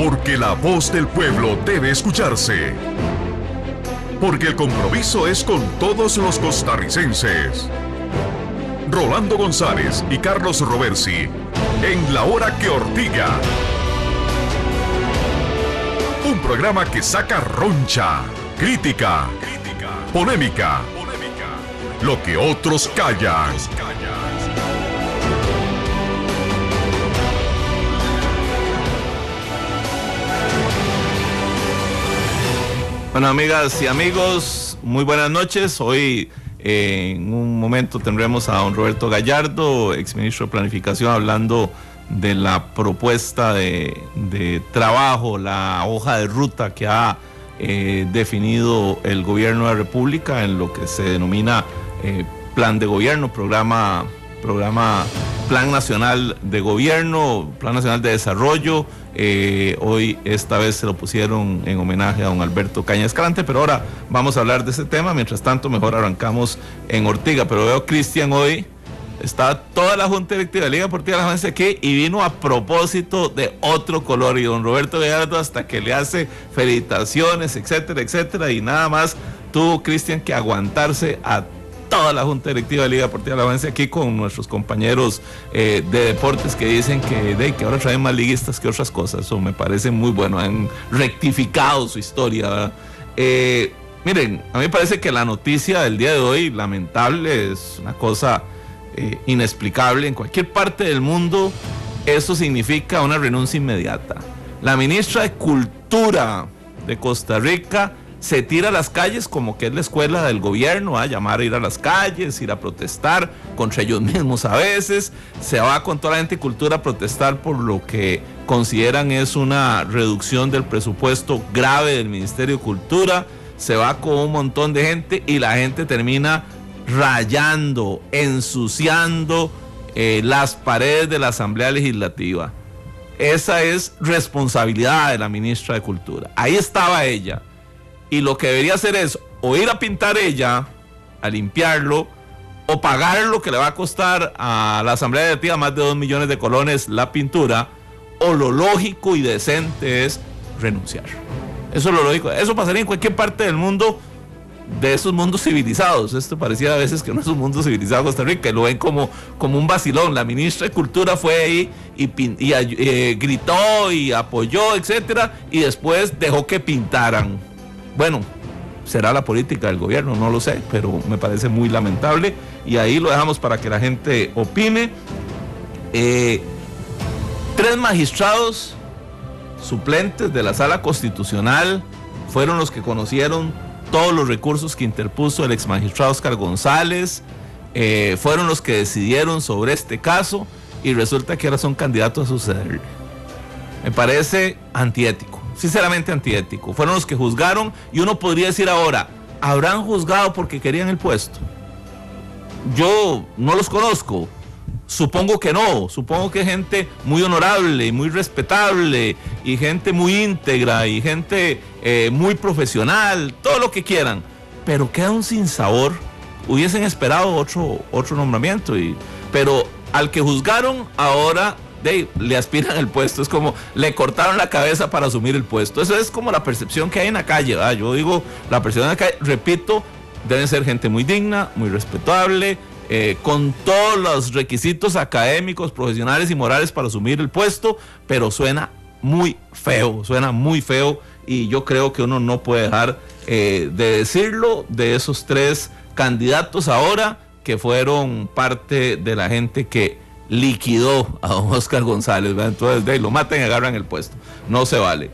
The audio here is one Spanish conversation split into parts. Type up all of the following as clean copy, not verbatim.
Porque la voz del pueblo debe escucharse. Porque el compromiso es con todos los costarricenses. Rolando González y Carlos Roversi, en La Hora que Ortiga. Un programa que saca roncha, crítica, polémica, lo que otros callan. Bueno, amigas y amigos, muy buenas noches. Hoy en un momento tendremos a don Roberto Gallardo, exministro de Planificación, hablando de la propuesta de trabajo, la hoja de ruta que ha definido el gobierno de la República en lo que se denomina plan de gobierno, Plan Nacional de Gobierno, Plan Nacional de Desarrollo. Hoy esta vez se lo pusieron en homenaje a don Alberto Caña Escalante, pero ahora vamos a hablar de ese tema. Mientras tanto, mejor arrancamos en Ortiga. Pero veo Cristian hoy, está toda la Junta Directiva de Liga Deportiva de Alajuelense aquí y vino a propósito de otro color, y don Roberto Gallardo hasta que le hace felicitaciones, etcétera, etcétera, y nada más tuvo Cristian que aguantarse a toda la Junta Directiva de Liga Deportiva de Alajuelense aquí con nuestros compañeros de deportes que dicen que ahora traen más liguistas que otras cosas. Eso me parece muy bueno, han rectificado su historia, ¿verdad? Miren, a mí me parece que la noticia del día de hoy, lamentable, es una cosa inexplicable. En cualquier parte del mundo eso significa una renuncia inmediata. La ministra de Cultura de Costa Rica se tira a las calles como que es la escuela del gobierno, a llamar a ir a las calles, ir a protestar contra ellos mismos a veces, se va con toda la gente de cultura a protestar por lo que consideran es una reducción del presupuesto grave del Ministerio de Cultura, se va con un montón de gente y la gente termina rayando, ensuciando las paredes de la Asamblea Legislativa. Esa es responsabilidad de la ministra de Cultura. Ahí estaba ella. Y lo que debería hacer es o ir a pintar ella, a limpiarlo, o pagar lo que le va a costar a la Asamblea Legislativa más de 2 millones de colones la pintura, o lo lógico y decente es renunciar. Eso es lo lógico. Eso pasaría en cualquier parte del mundo, de esos mundos civilizados. Esto parecía a veces que no es un mundo civilizado Costa Rica, y lo ven como un vacilón. La ministra de Cultura fue ahí y gritó y apoyó, etcétera, y después dejó que pintaran. Bueno, será la política del gobierno, no lo sé, pero me parece muy lamentable y ahí lo dejamos para que la gente opine. 3 magistrados suplentes de la Sala Constitucional fueron los que conocieron todos los recursos que interpuso el exmagistrado Oscar González, fueron los que decidieron sobre este caso y resulta que ahora son candidatos a sucederle. Me parece antiético. Sinceramente antiético. Fueron los que juzgaron y uno podría decir ahora, ¿habrán juzgado porque querían el puesto? Yo no los conozco, supongo que no, supongo que gente muy honorable y muy respetable y gente muy íntegra y gente muy profesional, todo lo que quieran, pero queda un sinsabor. Hubiesen esperado otro nombramiento, pero al que juzgaron ahora le aspiran el puesto. Es como le cortaron la cabeza para asumir el puesto. Eso es como la percepción que hay en la calle, ¿verdad? Yo digo, la percepción en la calle, repito, deben ser gente muy digna, muy respetable, con todos los requisitos académicos, profesionales y morales para asumir el puesto, pero suena muy feo, y yo creo que uno no puede dejar de decirlo de esos 3 candidatos ahora que fueron parte de la gente que liquidó a don Oscar González, ¿verdad? Entonces lo matan y agarran el puesto, no se vale.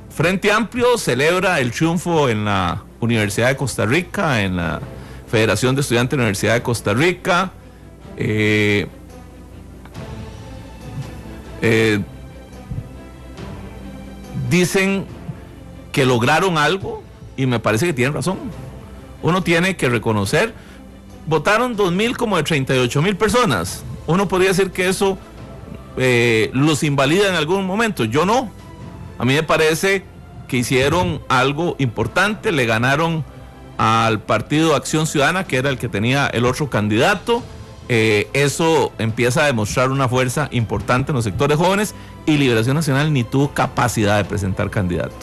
Frente Amplio celebra el triunfo en la Universidad de Costa Rica, en la Federación de Estudiantes de la Universidad de Costa Rica. Dicen que lograron algo y me parece que tienen razón. Uno tiene que reconocer, votaron 2,000 como de 38,000 personas. Uno podría decir que eso los invalida en algún momento. Yo no. A mí me parece que hicieron algo importante. Le ganaron al Partido Acción Ciudadana, que era el que tenía el otro candidato. eso empieza a demostrar una fuerza importante en los sectores jóvenes, y Liberación Nacional ni tuvo capacidad de presentar candidato.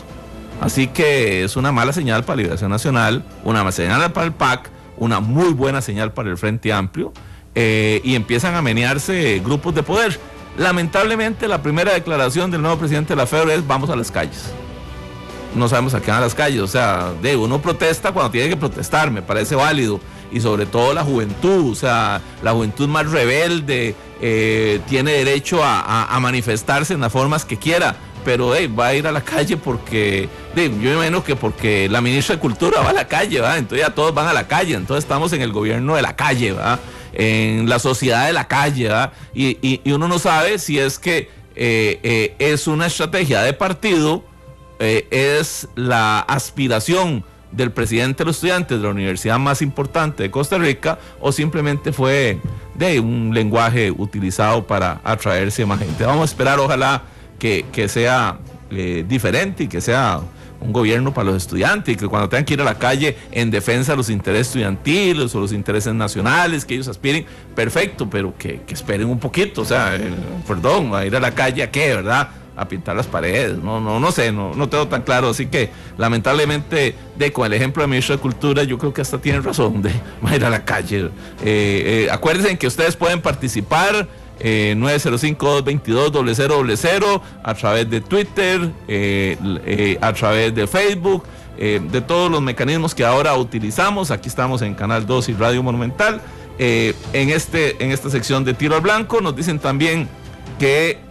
Así que es una mala señal para Liberación Nacional, una mala señal para el PAC, una muy buena señal para el Frente Amplio, y empiezan a menearse grupos de poder. Lamentablemente, la primera declaración del nuevo presidente de la FEDER es: vamos a las calles. No sabemos a qué van a las calles, o sea, uno protesta cuando tiene que protestar, me parece válido, y sobre todo la juventud, o sea, la juventud más rebelde tiene derecho a manifestarse en las formas que quiera, pero va a ir a la calle porque, yo me imagino que porque la ministra de Cultura va a la calle, ¿va? Entonces ya todos van a la calle, entonces estamos en el gobierno de la calle, ¿va? En la sociedad de la calle, ¿va? Y uno no sabe si es que es una estrategia de partido, es la aspiración del presidente de los estudiantes de la universidad más importante de Costa Rica, o simplemente fue un lenguaje utilizado para atraerse más gente. Vamos a esperar, ojalá que sea diferente y que sea un gobierno para los estudiantes, y que cuando tengan que ir a la calle en defensa de los intereses estudiantiles o los intereses nacionales que ellos aspiren, perfecto, pero que esperen un poquito, o sea, perdón, a ir a la calle ¿a qué, verdad? A pintar las paredes, no sé, no tengo tan claro, así que lamentablemente, con el ejemplo de la ministra de Cultura, yo creo que hasta tienen razón de ir a la calle. Acuérdense que ustedes pueden participar 905-222-0000 a través de Twitter, a través de Facebook, de todos los mecanismos que ahora utilizamos. Aquí estamos en Canal 2 y Radio Monumental. En esta sección de Tiro al Blanco nos dicen también que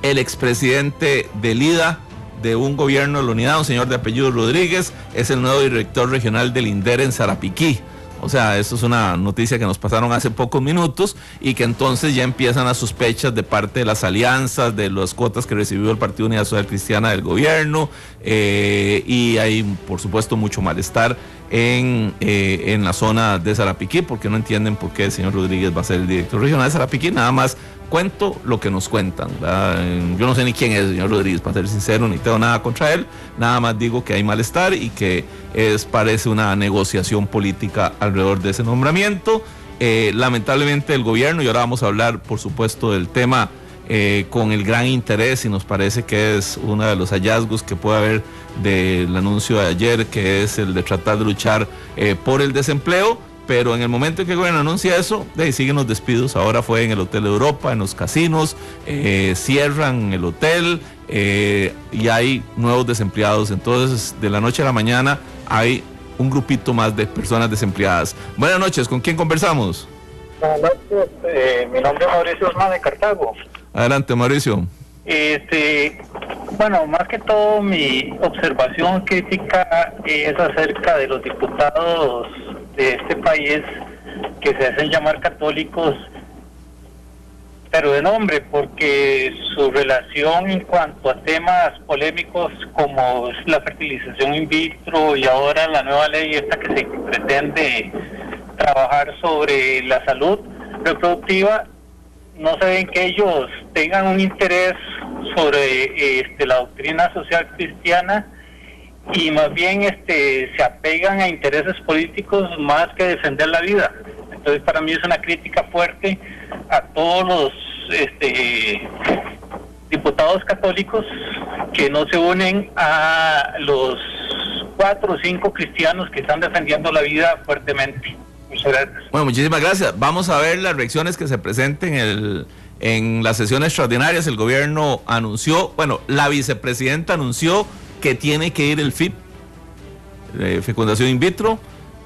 el expresidente del IDA, de un gobierno de la unidad, un señor de apellido Rodríguez, es el nuevo director regional del INDER en Sarapiquí. O sea, eso es una noticia que nos pasaron hace pocos minutos, y que entonces ya empiezan las sospechas de parte de las alianzas, de las cuotas que recibió el Partido Unidad Social Cristiana del gobierno, y hay, por supuesto, mucho malestar en la zona de Sarapiquí, porque no entienden por qué el señor Rodríguez va a ser el director regional de Sarapiquí. Nada más cuento lo que nos cuentan, ¿verdad? Yo no sé ni quién es el señor Rodríguez, para ser sincero, ni tengo nada contra él, nada más digo que hay malestar y que parece una negociación política alrededor de ese nombramiento. Lamentablemente el gobierno, y ahora vamos a hablar por supuesto del tema con el gran interés, y nos parece que es uno de los hallazgos que puede haber del anuncio de ayer, que es el de tratar de luchar por el desempleo. Pero en el momento en que el gobierno anuncia eso, siguen los despidos. Ahora fue en el Hotel Europa, en los casinos, cierran el hotel, y hay nuevos desempleados. Entonces, de la noche a la mañana hay un grupito más de personas desempleadas. Buenas noches, ¿con quién conversamos? Buenas noches, mi nombre es Mauricio Osma de Cartago. Adelante, Mauricio. Bueno, más que todo mi observación crítica es acerca de los diputados de este país que se hacen llamar católicos, pero de nombre, porque su relación en cuanto a temas polémicos como es la fertilización in vitro, y ahora la nueva ley esta que se pretende trabajar sobre la salud reproductiva, no se ven que ellos tengan un interés sobre la doctrina social cristiana, y más bien se apegan a intereses políticos más que defender la vida. Entonces, para mí es una crítica fuerte a todos los diputados católicos que no se unen a los 4 o 5 cristianos que están defendiendo la vida fuertemente. Muchas gracias. Bueno, muchísimas gracias. Vamos a ver las reacciones que se presenten en las sesiones extraordinarias. El gobierno anunció, la vicepresidenta anunció que tiene que ir el FIP, fecundación in vitro.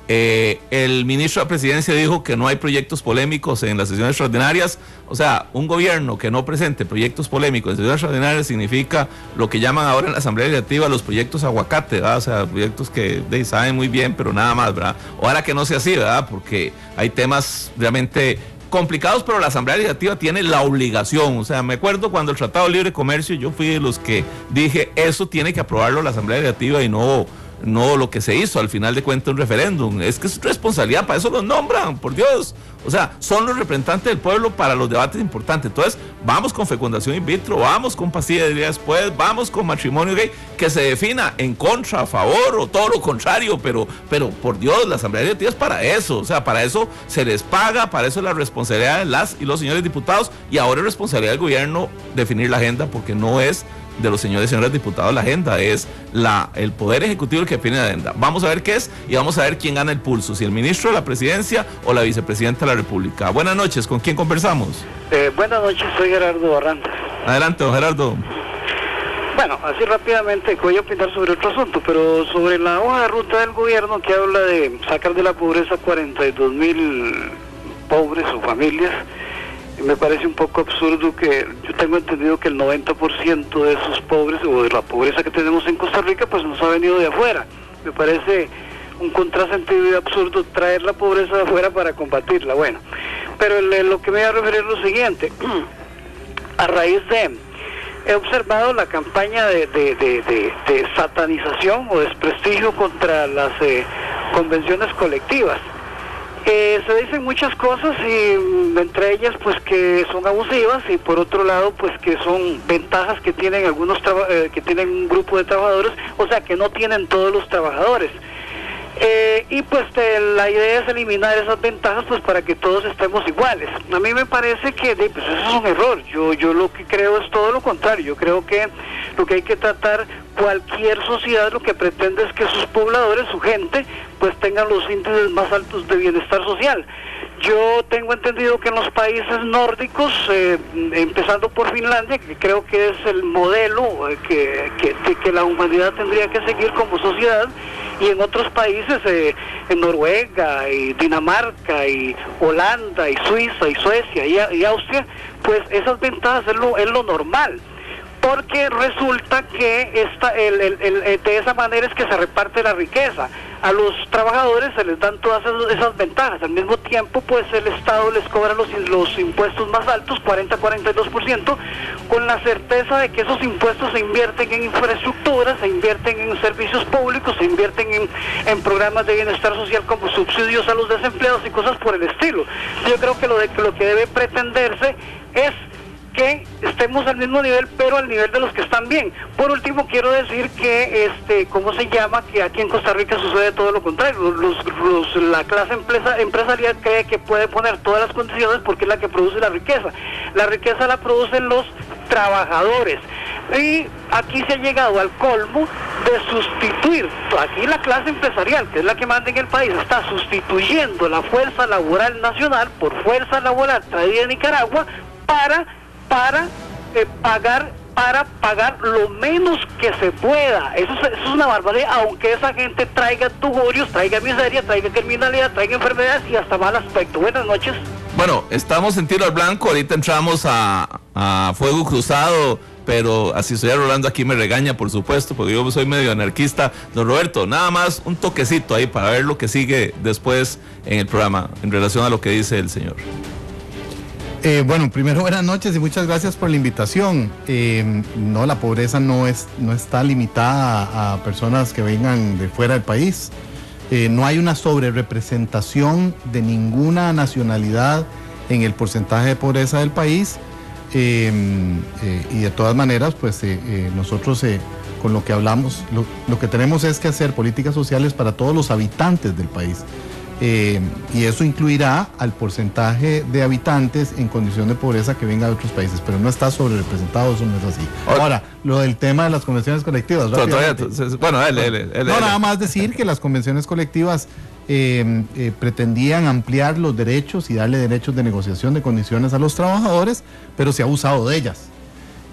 El ministro de la Presidencia dijo que no hay proyectos polémicos en las sesiones extraordinarias. O sea, un gobierno que no presente proyectos polémicos en sesiones extraordinarias significa lo que llaman ahora en la Asamblea Legislativa los proyectos aguacate, ¿verdad? O sea, proyectos que saben muy bien, pero nada más, ¿verdad? Ojalá que no sea así, ¿verdad? Porque hay temas realmente complicados, pero la Asamblea Legislativa tiene la obligación. O sea, me acuerdo cuando el Tratado de Libre Comercio, yo fui de los que dije, eso tiene que aprobarlo la Asamblea Legislativa y no lo que se hizo al final de cuentas un referéndum. Es que es responsabilidad, para eso los nombran, por Dios. O sea, son los representantes del pueblo para los debates importantes. Entonces, vamos con fecundación in vitro, vamos con pastilla de día después, vamos con matrimonio gay, que se defina en contra, a favor o todo lo contrario, pero por Dios, la Asamblea Legislativa es para eso. O sea, para eso se les paga, para eso es la responsabilidad de las y los señores diputados, y ahora es responsabilidad del gobierno definir la agenda, porque no es de los señores y señoras diputados la agenda, es el Poder Ejecutivo el que define la agenda. Vamos a ver qué es y vamos a ver quién gana el pulso, si el ministro de la Presidencia o la Vicepresidenta de la República. Buenas noches, ¿con quién conversamos? Buenas noches, soy Gerardo Barranda. Adelante, don Gerardo. Bueno, así rápidamente voy a opinar sobre otro asunto, pero sobre la hoja de ruta del gobierno que habla de sacar de la pobreza 42.000 pobres o familias. Me parece un poco absurdo que yo tengo entendido que el 90% de esos pobres o de la pobreza que tenemos en Costa Rica pues nos ha venido de afuera. Me parece un contrasentido y absurdo traer la pobreza de afuera para combatirla. Bueno, pero lo que me voy a referir es lo siguiente. A raíz de... He observado la campaña de satanización o desprestigio contra las convenciones colectivas. Se dicen muchas cosas y entre ellas pues que son abusivas y por otro lado pues que son ventajas que tienen algunos que tienen un grupo de trabajadores, o sea que no tienen todos los trabajadores. Y pues la idea es eliminar esas ventajas pues para que todos estemos iguales. A mí me parece que pues eso es un error. Yo lo que creo es todo lo contrario. Yo creo que lo que hay que tratar, cualquier sociedad lo que pretende es que sus pobladores, su gente, pues tengan los índices más altos de bienestar social. Yo tengo entendido que en los países nórdicos, empezando por Finlandia, que creo que es el modelo que la humanidad tendría que seguir como sociedad, y en otros países, en Noruega y Dinamarca y Holanda y Suiza y Suecia y Austria, pues esas ventajas es lo normal. Porque resulta que de esa manera es que se reparte la riqueza. A los trabajadores se les dan todas esas ventajas. Al mismo tiempo, pues el Estado les cobra los impuestos más altos, 40-42%, con la certeza de que esos impuestos se invierten en infraestructura, se invierten en servicios públicos, se invierten en programas de bienestar social como subsidios a los desempleados y cosas por el estilo. Yo creo que lo que debe pretenderse es que estemos al mismo nivel, pero al nivel de los que están bien. Por último, quiero decir que, ¿cómo se llama? Que aquí en Costa Rica sucede todo lo contrario. La clase empresarial cree que puede poner todas las condiciones porque es la que produce la riqueza. La riqueza la producen los trabajadores. Y aquí se ha llegado al colmo de sustituir, aquí la clase empresarial, que es la que manda en el país, está sustituyendo la fuerza laboral nacional por fuerza laboral traída de Nicaragua para pagar lo menos que se pueda. Eso es una barbaridad, aunque esa gente traiga tugurios, traiga miseria, traiga criminalidad, traiga enfermedades y hasta mal aspecto. Buenas noches. Bueno, estamos en tiro al blanco, ahorita entramos a fuego cruzado, pero así estoy Rolando aquí me regaña, por supuesto, porque yo soy medio anarquista. Don Roberto, nada más un toquecito ahí para ver lo que sigue después en el programa en relación a lo que dice el señor. Bueno, primero buenas noches y muchas gracias por la invitación. No, la pobreza no está limitada a personas que vengan de fuera del país. No hay una sobrerepresentación de ninguna nacionalidad en el porcentaje de pobreza del país. Y de todas maneras, pues nosotros con lo que hablamos, lo que tenemos es que hacer políticas sociales para todos los habitantes del país. Y eso incluirá al porcentaje de habitantes en condición de pobreza que venga de otros países, pero no está sobre representado, eso no es así. Ahora, lo del tema de las convenciones colectivas. Bueno, nada más decir que las convenciones colectivas pretendían ampliar los derechos y darle derechos de negociación de condiciones a los trabajadores, pero se ha abusado de ellas.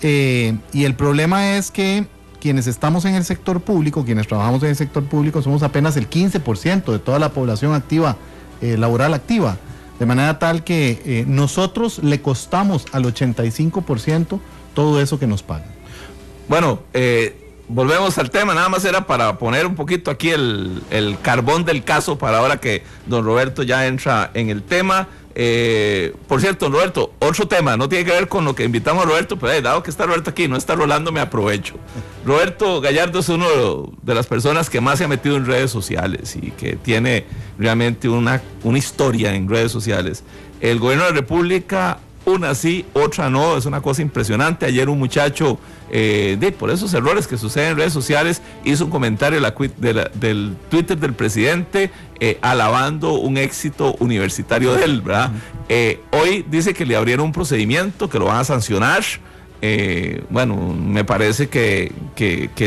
Y el problema es que quienes estamos en el sector público, quienes trabajamos en el sector público, somos apenas el 15% de toda la población activa, laboral activa, de manera tal que nosotros le costamos al 85% todo eso que nos pagan. Bueno, volvemos al tema, nada más era para poner un poquito aquí el carbón del caso para ahora que don Roberto ya entra en el tema. Por cierto, Roberto, otro tema, no tiene que ver con lo que invitamos a Roberto, pero dado que está Roberto aquí, no está Rolando, me aprovecho. Roberto Gallardo es uno de las personas que más se ha metido en redes sociales y que tiene realmente una historia en redes sociales. El gobierno de la República, una sí, otra no, es una cosa impresionante. Ayer un muchacho, por esos errores que suceden en redes sociales, hizo un comentario del Twitter del presidente alabando un éxito universitario de él, ¿verdad? Hoy dice que le abrieron un procedimiento, que lo van a sancionar. Bueno, me parece que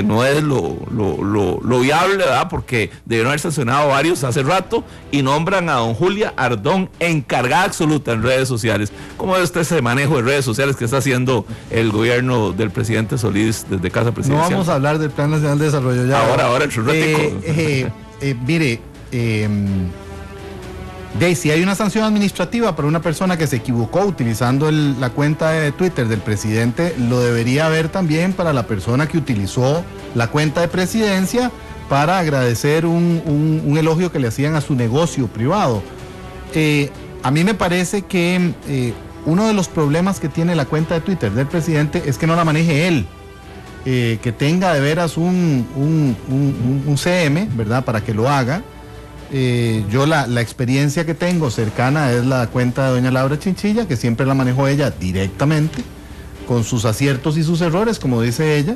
no es lo viable, ¿verdad? Porque debieron haber sancionado varios hace rato y nombran a don Julia Ardón encargada absoluta en redes sociales. ¿Cómo es ese manejo de redes sociales que está haciendo el gobierno del presidente Solís desde Casa Presidencial? No vamos a hablar del Plan Nacional de Desarrollo ya. Ahora, el churratico. Mire, si hay una sanción administrativa para una persona que se equivocó utilizando la cuenta de Twitter del presidente, lo debería haber también para la persona que utilizó la cuenta de presidencia para agradecer un elogio que le hacían a su negocio privado. A mí me parece que uno de los problemas que tiene la cuenta de Twitter del presidente es que no la maneje él. Que tenga de veras un CM, ¿verdad?, para que lo haga. Yo la experiencia que tengo cercana es la cuenta de doña Laura Chinchilla, que siempre la manejó ella directamente, con sus aciertos y sus errores, como dice ella.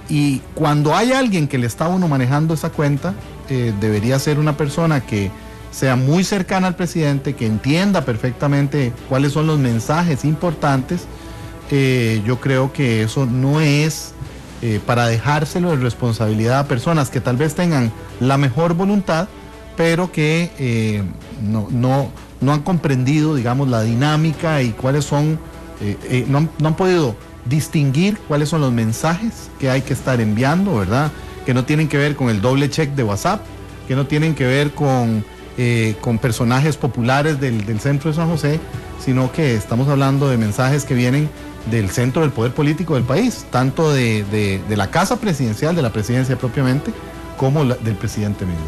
Y cuando hay alguien que le está a uno manejando esa cuenta, debería ser una persona que sea muy cercana al presidente, que entienda perfectamente cuáles son los mensajes importantes. Yo creo que eso no es para dejárselo de responsabilidad a personas que tal vez tengan la mejor voluntad, pero que no han comprendido, digamos, la dinámica y cuáles son, no han podido distinguir cuáles son los mensajes que hay que estar enviando, ¿verdad? Que no tienen que ver con el doble check de WhatsApp, que no tienen que ver con personajes populares del centro de San José, sino que estamos hablando de mensajes que vienen del centro del poder político del país, tanto de la casa presidencial, de la presidencia propiamente, como del presidente mismo.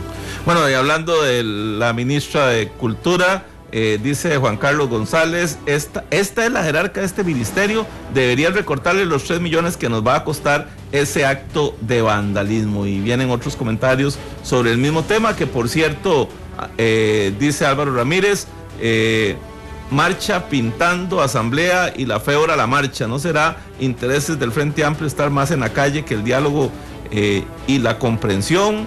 Bueno, y hablando de la ministra de Cultura, dice Juan Carlos González, esta es la jerarca de este ministerio, deberían recortarle los 3 millones que nos va a costar ese acto de vandalismo. Y vienen otros comentarios sobre el mismo tema, que por cierto, dice Álvaro Ramírez, marcha pintando asamblea y la FEOR a la marcha. ¿No será intereses del Frente Amplio estar más en la calle que el diálogo y la comprensión?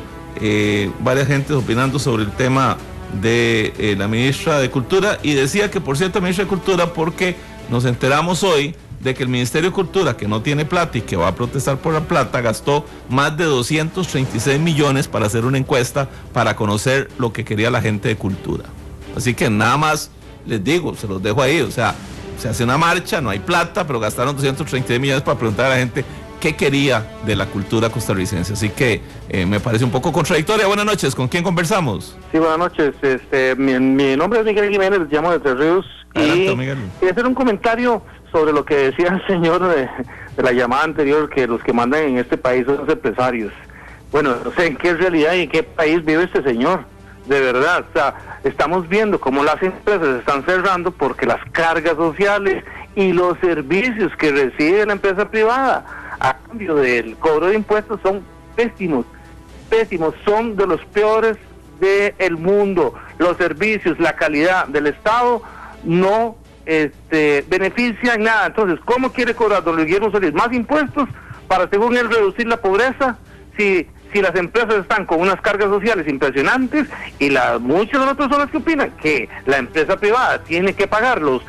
Varias gentes opinando sobre el tema de la ministra de Cultura, y decía que, por cierto, ministra de Cultura, porque nos enteramos hoy de que el Ministerio de Cultura, que no tiene plata y que va a protestar por la plata, gastó más de 236 millones para hacer una encuesta para conocer lo que quería la gente de cultura. Así que nada más les digo, se los dejo ahí, o sea, se hace una marcha, no hay plata, pero gastaron 236 millones para preguntar a la gente qué quería de la cultura costarricense. Así que me parece un poco contradictoria. Buenas noches, ¿con quién conversamos? Sí, buenas noches. Mi nombre es Miguel Jiménez, llamo de Tres Ríos. Adelante, Miguel. Quería hacer un comentario sobre lo que decía el señor de la llamada anterior, que los que mandan en este país son los empresarios. Bueno, no sé en qué realidad y en qué país vive este señor. De verdad, o sea, estamos viendo cómo las empresas se están cerrando porque las cargas sociales y los servicios que recibe la empresa privada a cambio del cobro de impuestos son pésimos, son de los peores del mundo. Los servicios, la calidad del Estado no benefician nada. Entonces, ¿cómo quiere cobrar don Guillermo Solís más impuestos para, según él, reducir la pobreza? Si las empresas están con unas cargas sociales impresionantes y muchas de las personas que opinan que la empresa privada tiene que pagar los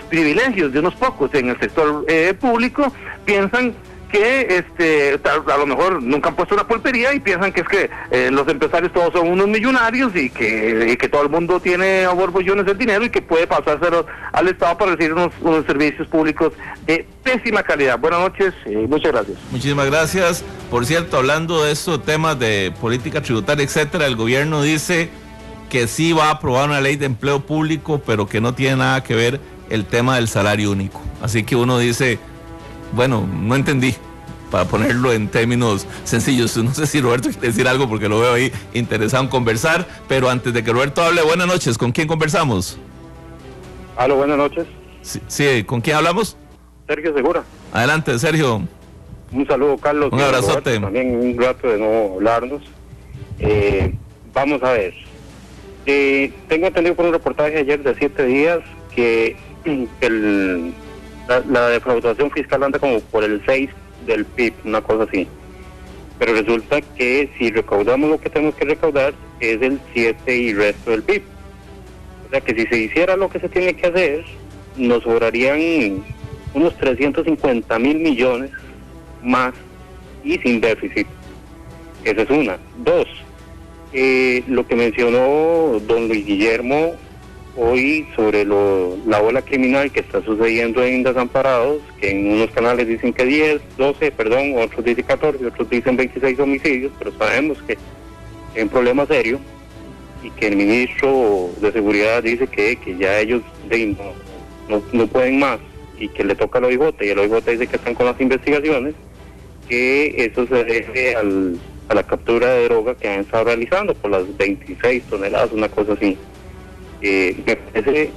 privilegios de unos pocos en el sector público, piensan que a lo mejor nunca han puesto una pulpería y piensan que es que los empresarios todos son unos millonarios y que todo el mundo tiene a borbollones el dinero y que puede pasárselo al Estado para recibir unos servicios públicos de pésima calidad. Buenas noches, muchas gracias. Muchísimas gracias. Por cierto, hablando de estos temas de política tributaria, etcétera, el gobierno dice que sí va a aprobar una ley de empleo público, pero que no tiene nada que ver el tema del salario único. Así que uno dice, bueno, no entendí, para ponerlo en términos sencillos. No sé si Roberto quiere decir algo porque lo veo ahí interesado en conversar, pero antes de que Roberto hable, buenas noches, ¿con quién conversamos? Aló, buenas noches. Sí, ¿con quién hablamos? Sergio Segura. Adelante, Sergio. Un saludo, Carlos. Un abrazote. Roberto, también un rato de no hablarnos. Vamos a ver. Tengo entendido por un reportaje ayer de 7 días que la defraudación fiscal anda como por el 6 del PIB, una cosa así. Pero resulta que si recaudamos lo que tenemos que recaudar es el 7 y resto del PIB. O sea que si se hiciera lo que se tiene que hacer, nos sobrarían unos 350,000 millones más y sin déficit. Esa es una. Dos, lo que mencionó don Luis Guillermo hoy sobre la ola criminal que está sucediendo en Desamparados, que en unos canales dicen que 12, otros dicen 14, otros dicen 26 homicidios, pero sabemos que es un problema serio y que el ministro de Seguridad dice que ya ellos no pueden más y que le toca al OIJ, y el OIJ dice que están con las investigaciones, que eso se debe a la captura de droga que han estado realizando por las 26 toneladas, una cosa así. Me parece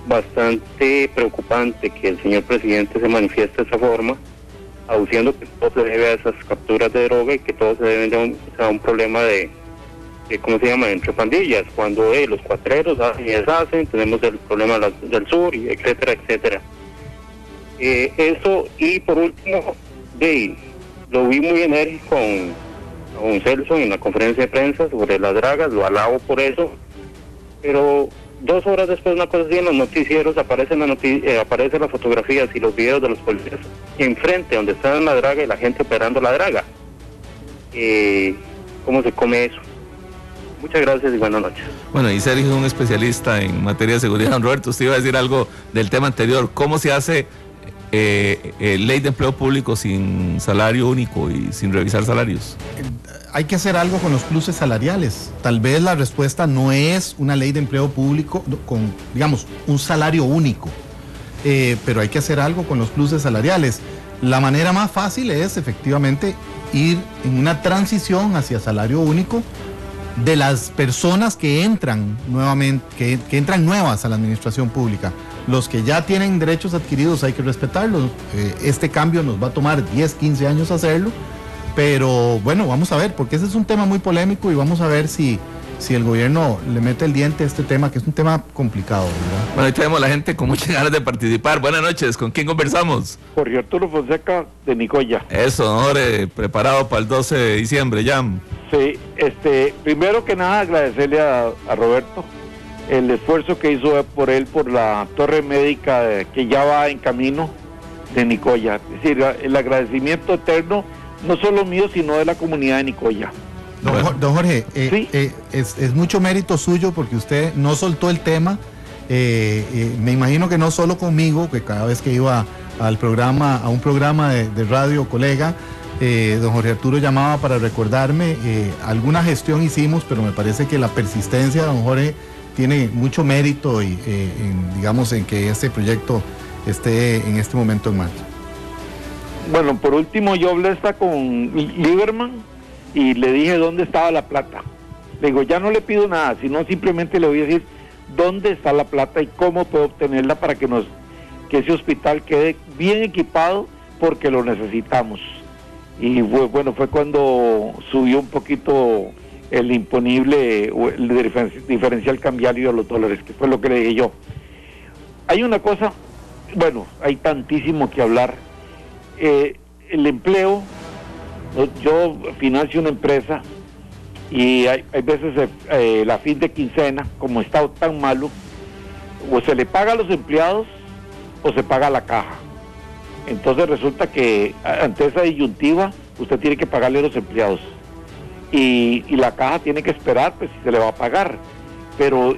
bastante preocupante que el señor presidente se manifieste de esa forma, aduciendo que todo se debe a esas capturas de droga y que todo se debe a un problema de ¿cómo se llama?, entre pandillas, cuando los cuatreros hacen y deshacen, tenemos el problema del sur, y etcétera, etcétera. Eso, y por último, lo vi muy enérgico con Celso en la conferencia de prensa sobre las dragas, lo alabo por eso, pero 2 horas después, una cosa así, en los noticieros aparecen las fotografías y los videos de los policías enfrente donde están la draga y la gente operando la draga. ¿Cómo se come eso? Muchas gracias y buenas noches. Bueno, y Sergio es un especialista en materia de seguridad. Don Roberto, usted iba a decir algo del tema anterior. ¿Cómo se hace ley de empleo público sin salario único y sin revisar salarios? Hay que hacer algo con los pluses salariales. Tal vez la respuesta no es una ley de empleo público con, digamos, un salario único, pero hay que hacer algo con los pluses salariales. La manera más fácil es efectivamente ir en una transición hacia salario único de las personas que entran nuevamente, que entran nuevas a la administración pública. Los que ya tienen derechos adquiridos hay que respetarlos. Este cambio nos va a tomar 10, 15 años hacerlo, pero bueno, vamos a ver, porque ese es un tema muy polémico y vamos a ver si el gobierno le mete el diente a este tema, que es un tema complicado, ¿verdad? Bueno, ahí tenemos a la gente con muchas ganas de participar. Buenas noches, ¿con quién conversamos? Jorge Arturo Fonseca de Nicoya. Eso, hombre, preparado para el 12 de diciembre, ya. Sí, primero que nada agradecerle a Roberto el esfuerzo que hizo por él por la torre médica que ya va en camino de Nicoya. Es decir, el agradecimiento eterno, no solo mío, sino de la comunidad de Nicoya. Don Jorge, ¿sí? Es mucho mérito suyo porque usted no soltó el tema. Me imagino que no solo conmigo, que cada vez que iba a un programa de radio colega, don Jorge Arturo llamaba para recordarme. Alguna gestión hicimos, pero me parece que la persistencia de don Jorge tiene mucho mérito en que este proyecto esté en este momento en marcha. Bueno, por último yo hablé con Lieberman y le dije dónde estaba la plata. Le digo, ya no le pido nada, sino simplemente le voy a decir dónde está la plata y cómo puedo obtenerla para que ese hospital quede bien equipado, porque lo necesitamos. Y bueno, fue cuando subió un poquito el imponible, el diferencial cambiario de los dólares, que fue lo que le dije yo. Hay una cosa, bueno, hay tantísimo que hablar. El empleo, yo financio una empresa y hay veces la fin de quincena, como está tan malo, o se le paga a los empleados o se paga a la caja. Entonces resulta que ante esa disyuntiva usted tiene que pagarle a los empleados y la caja tiene que esperar, pues, si se le va a pagar. Pero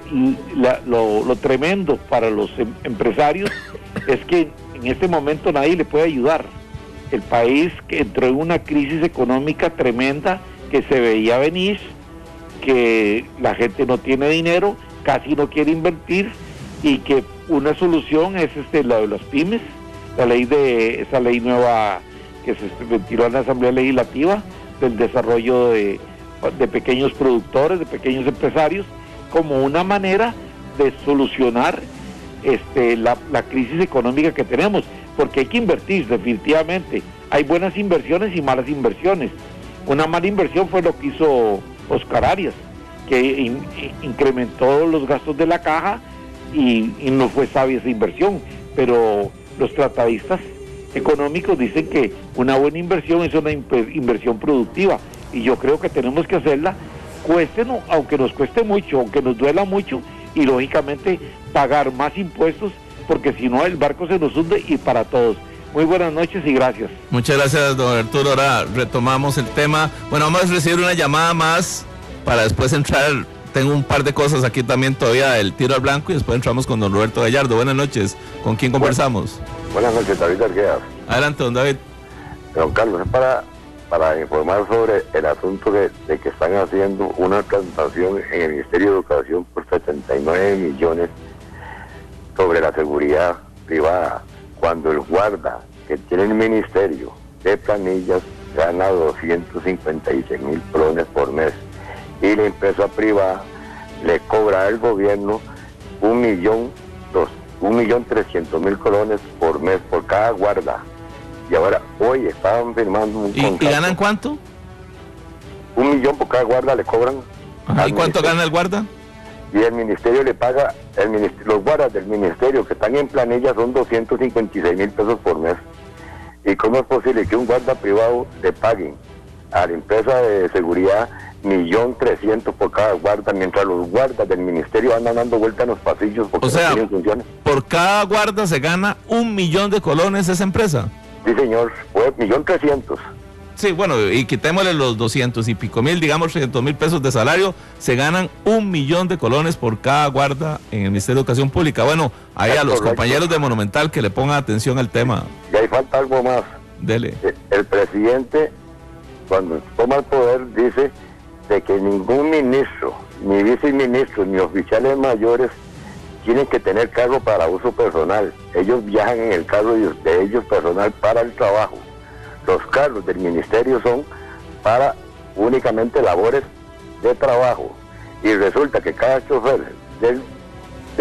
lo tremendo para los empresarios es que en este momento nadie le puede ayudar. El país que entró en una crisis económica tremenda que se veía venir, que la gente no tiene dinero, casi no quiere invertir, y que una solución es la de las pymes, esa ley nueva que se ventiló en la Asamblea Legislativa del desarrollo de pequeños productores, de pequeños empresarios, como una manera de solucionar la crisis económica que tenemos, porque hay que invertir definitivamente. Hay buenas inversiones y malas inversiones. Una mala inversión fue lo que hizo Oscar Arias, que incrementó los gastos de la caja y no fue sabia esa inversión, pero los tratadistas económicos dicen que una buena inversión es una inversión productiva, y yo creo que tenemos que hacerla, aunque nos cueste mucho, aunque nos duela mucho, y lógicamente pagar más impuestos, porque si no el barco se nos hunde, y para todos. Muy buenas noches y gracias. Muchas gracias, don Arturo. Ahora retomamos el tema. Bueno, vamos a recibir una llamada más para después entrar. Tengo un par de cosas aquí también todavía del tiro al blanco, y después entramos con don Roberto Gallardo. Buenas noches. ¿Con quién conversamos? Buenas noches, David Arguedas. Adelante, don David. Don Carlos, es para informar sobre el asunto de que están haciendo una transacción en el Ministerio de Educación por 79 millones sobre la seguridad privada, cuando el guarda que tiene el Ministerio de Planillas gana 256,000 colones por mes, y la empresa privada le cobra al gobierno 1.300.000 colones por mes por cada guarda. Y ahora, hoy estaban firmando un contrato. ¿Y ganan cuánto? 1 millón por cada guarda le cobran. ¿Y cuánto gana el guarda? Y el ministerio le paga, los guardas del ministerio que están en planilla son 256,000 pesos por mes. ¿Y cómo es posible que un guarda privado le paguen a la empresa de seguridad 1.300.000 por cada guarda, mientras los guardas del ministerio andan dando vueltas en los pasillos porque no tienen funciones? Por cada guarda se gana 1 millón de colones esa empresa. Sí, señor, fue 1.300.000. Sí, bueno, y quitémosle los 200 y pico mil, digamos 300,000 pesos de salario, se ganan 1 millón de colones por cada guarda en el Ministerio de Educación Pública. Bueno, ahí a los compañeros de Monumental que le pongan atención al tema. Y ahí falta algo más. Dele. El presidente, cuando toma el poder, dice de que ningún ministro, ni viceministro, ni oficiales mayores tienen que tener carro para uso personal. Ellos viajan en el carro de ellos personal para el trabajo. Los carros del ministerio son para únicamente labores de trabajo. Y resulta que cada chofer de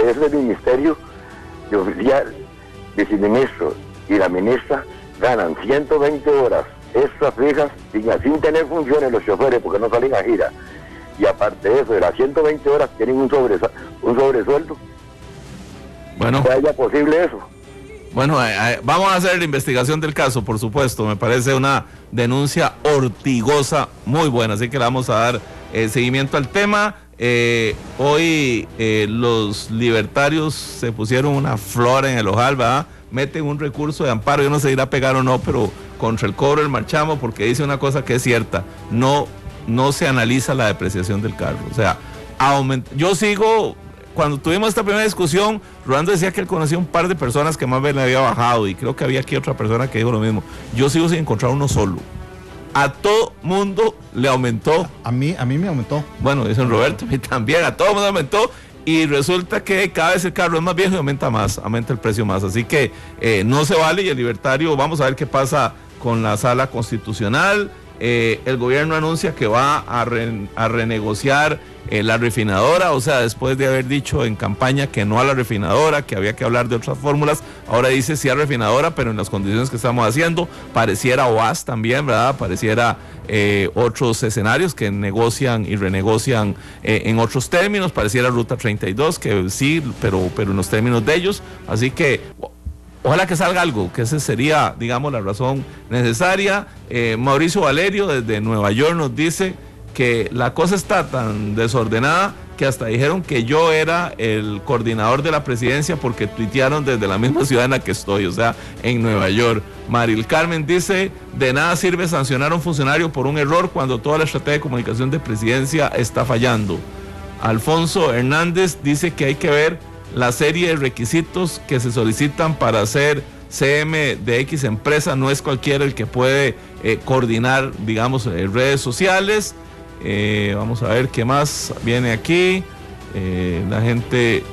ese ministerio, de oficial, viceministro y la ministra, ganan 120 horas extras fijas sin tener funciones los choferes porque no salen a gira. Y aparte de eso, de las 120 horas tienen un sobresueldo. Bueno, ¿que haya posible eso? Bueno, vamos a hacer la investigación del caso, por supuesto. Me parece una denuncia ortigosa muy buena, así que le vamos a dar seguimiento al tema. Hoy los libertarios se pusieron una flor en el ojal, ¿verdad? Meten un recurso de amparo, yo no sé si irá a pegar o no, pero contra el cobro del marchamo, porque dice una cosa que es cierta: no se analiza la depreciación del carro. O sea, yo sigo. Cuando tuvimos esta primera discusión, Rolando decía que él conocía un par de personas que más bien le había bajado, y creo que había aquí otra persona que dijo lo mismo. Yo sigo sin encontrar uno solo. A todo mundo le aumentó. A mí me aumentó. Bueno, dicen Roberto, a mí también, a todo mundo aumentó, y resulta que cada vez el carro es más viejo y aumenta el precio más. Así que no se vale, y el libertario, vamos a ver qué pasa con la sala constitucional. El gobierno anuncia que va a renegociar la refinadora, o sea, después de haber dicho en campaña que no a la refinadora, que había que hablar de otras fórmulas, ahora dice sí a refinadora, pero en las condiciones que estamos haciendo. Pareciera OAS también, ¿verdad? Pareciera otros escenarios que negocian y renegocian en otros términos. Pareciera Ruta 32, que sí, pero en los términos de ellos. Así que ojalá que salga algo, que esa sería, digamos, la razón necesaria. Mauricio Valerio desde Nueva York nos dice que la cosa está tan desordenada que hasta dijeron que yo era el coordinador de la presidencia porque tuitearon desde la misma ciudad en la que estoy, o sea, en Nueva York. Maril Carmen dice: de nada sirve sancionar a un funcionario por un error cuando toda la estrategia de comunicación de presidencia está fallando. Alfonso Hernández dice que hay que ver la serie de requisitos que se solicitan para hacer CM de X empresa. No es cualquiera el que puede coordinar, digamos, redes sociales. Vamos a ver qué más viene aquí. La gente: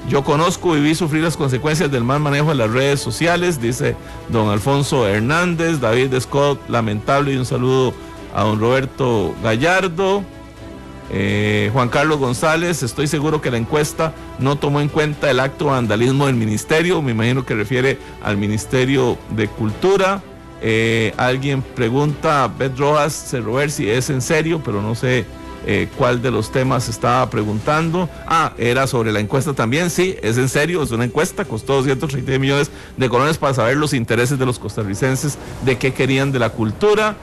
yo conozco y vi sufrir las consecuencias del mal manejo de las redes sociales, dice don Alfonso Hernández. David Scott, lamentable, y un saludo a don Roberto Gallardo. Juan Carlos González, estoy seguro que la encuesta no tomó en cuenta el acto de vandalismo del ministerio, me imagino que refiere al Ministerio de Cultura. Alguien pregunta, Beth Rojas, Robert, si es en serio, pero no sé cuál de los temas estaba preguntando. Era sobre la encuesta también. Sí, es en serio, es una encuesta, costó 230 millones de colones para saber los intereses de los costarricenses, de qué querían de la cultura.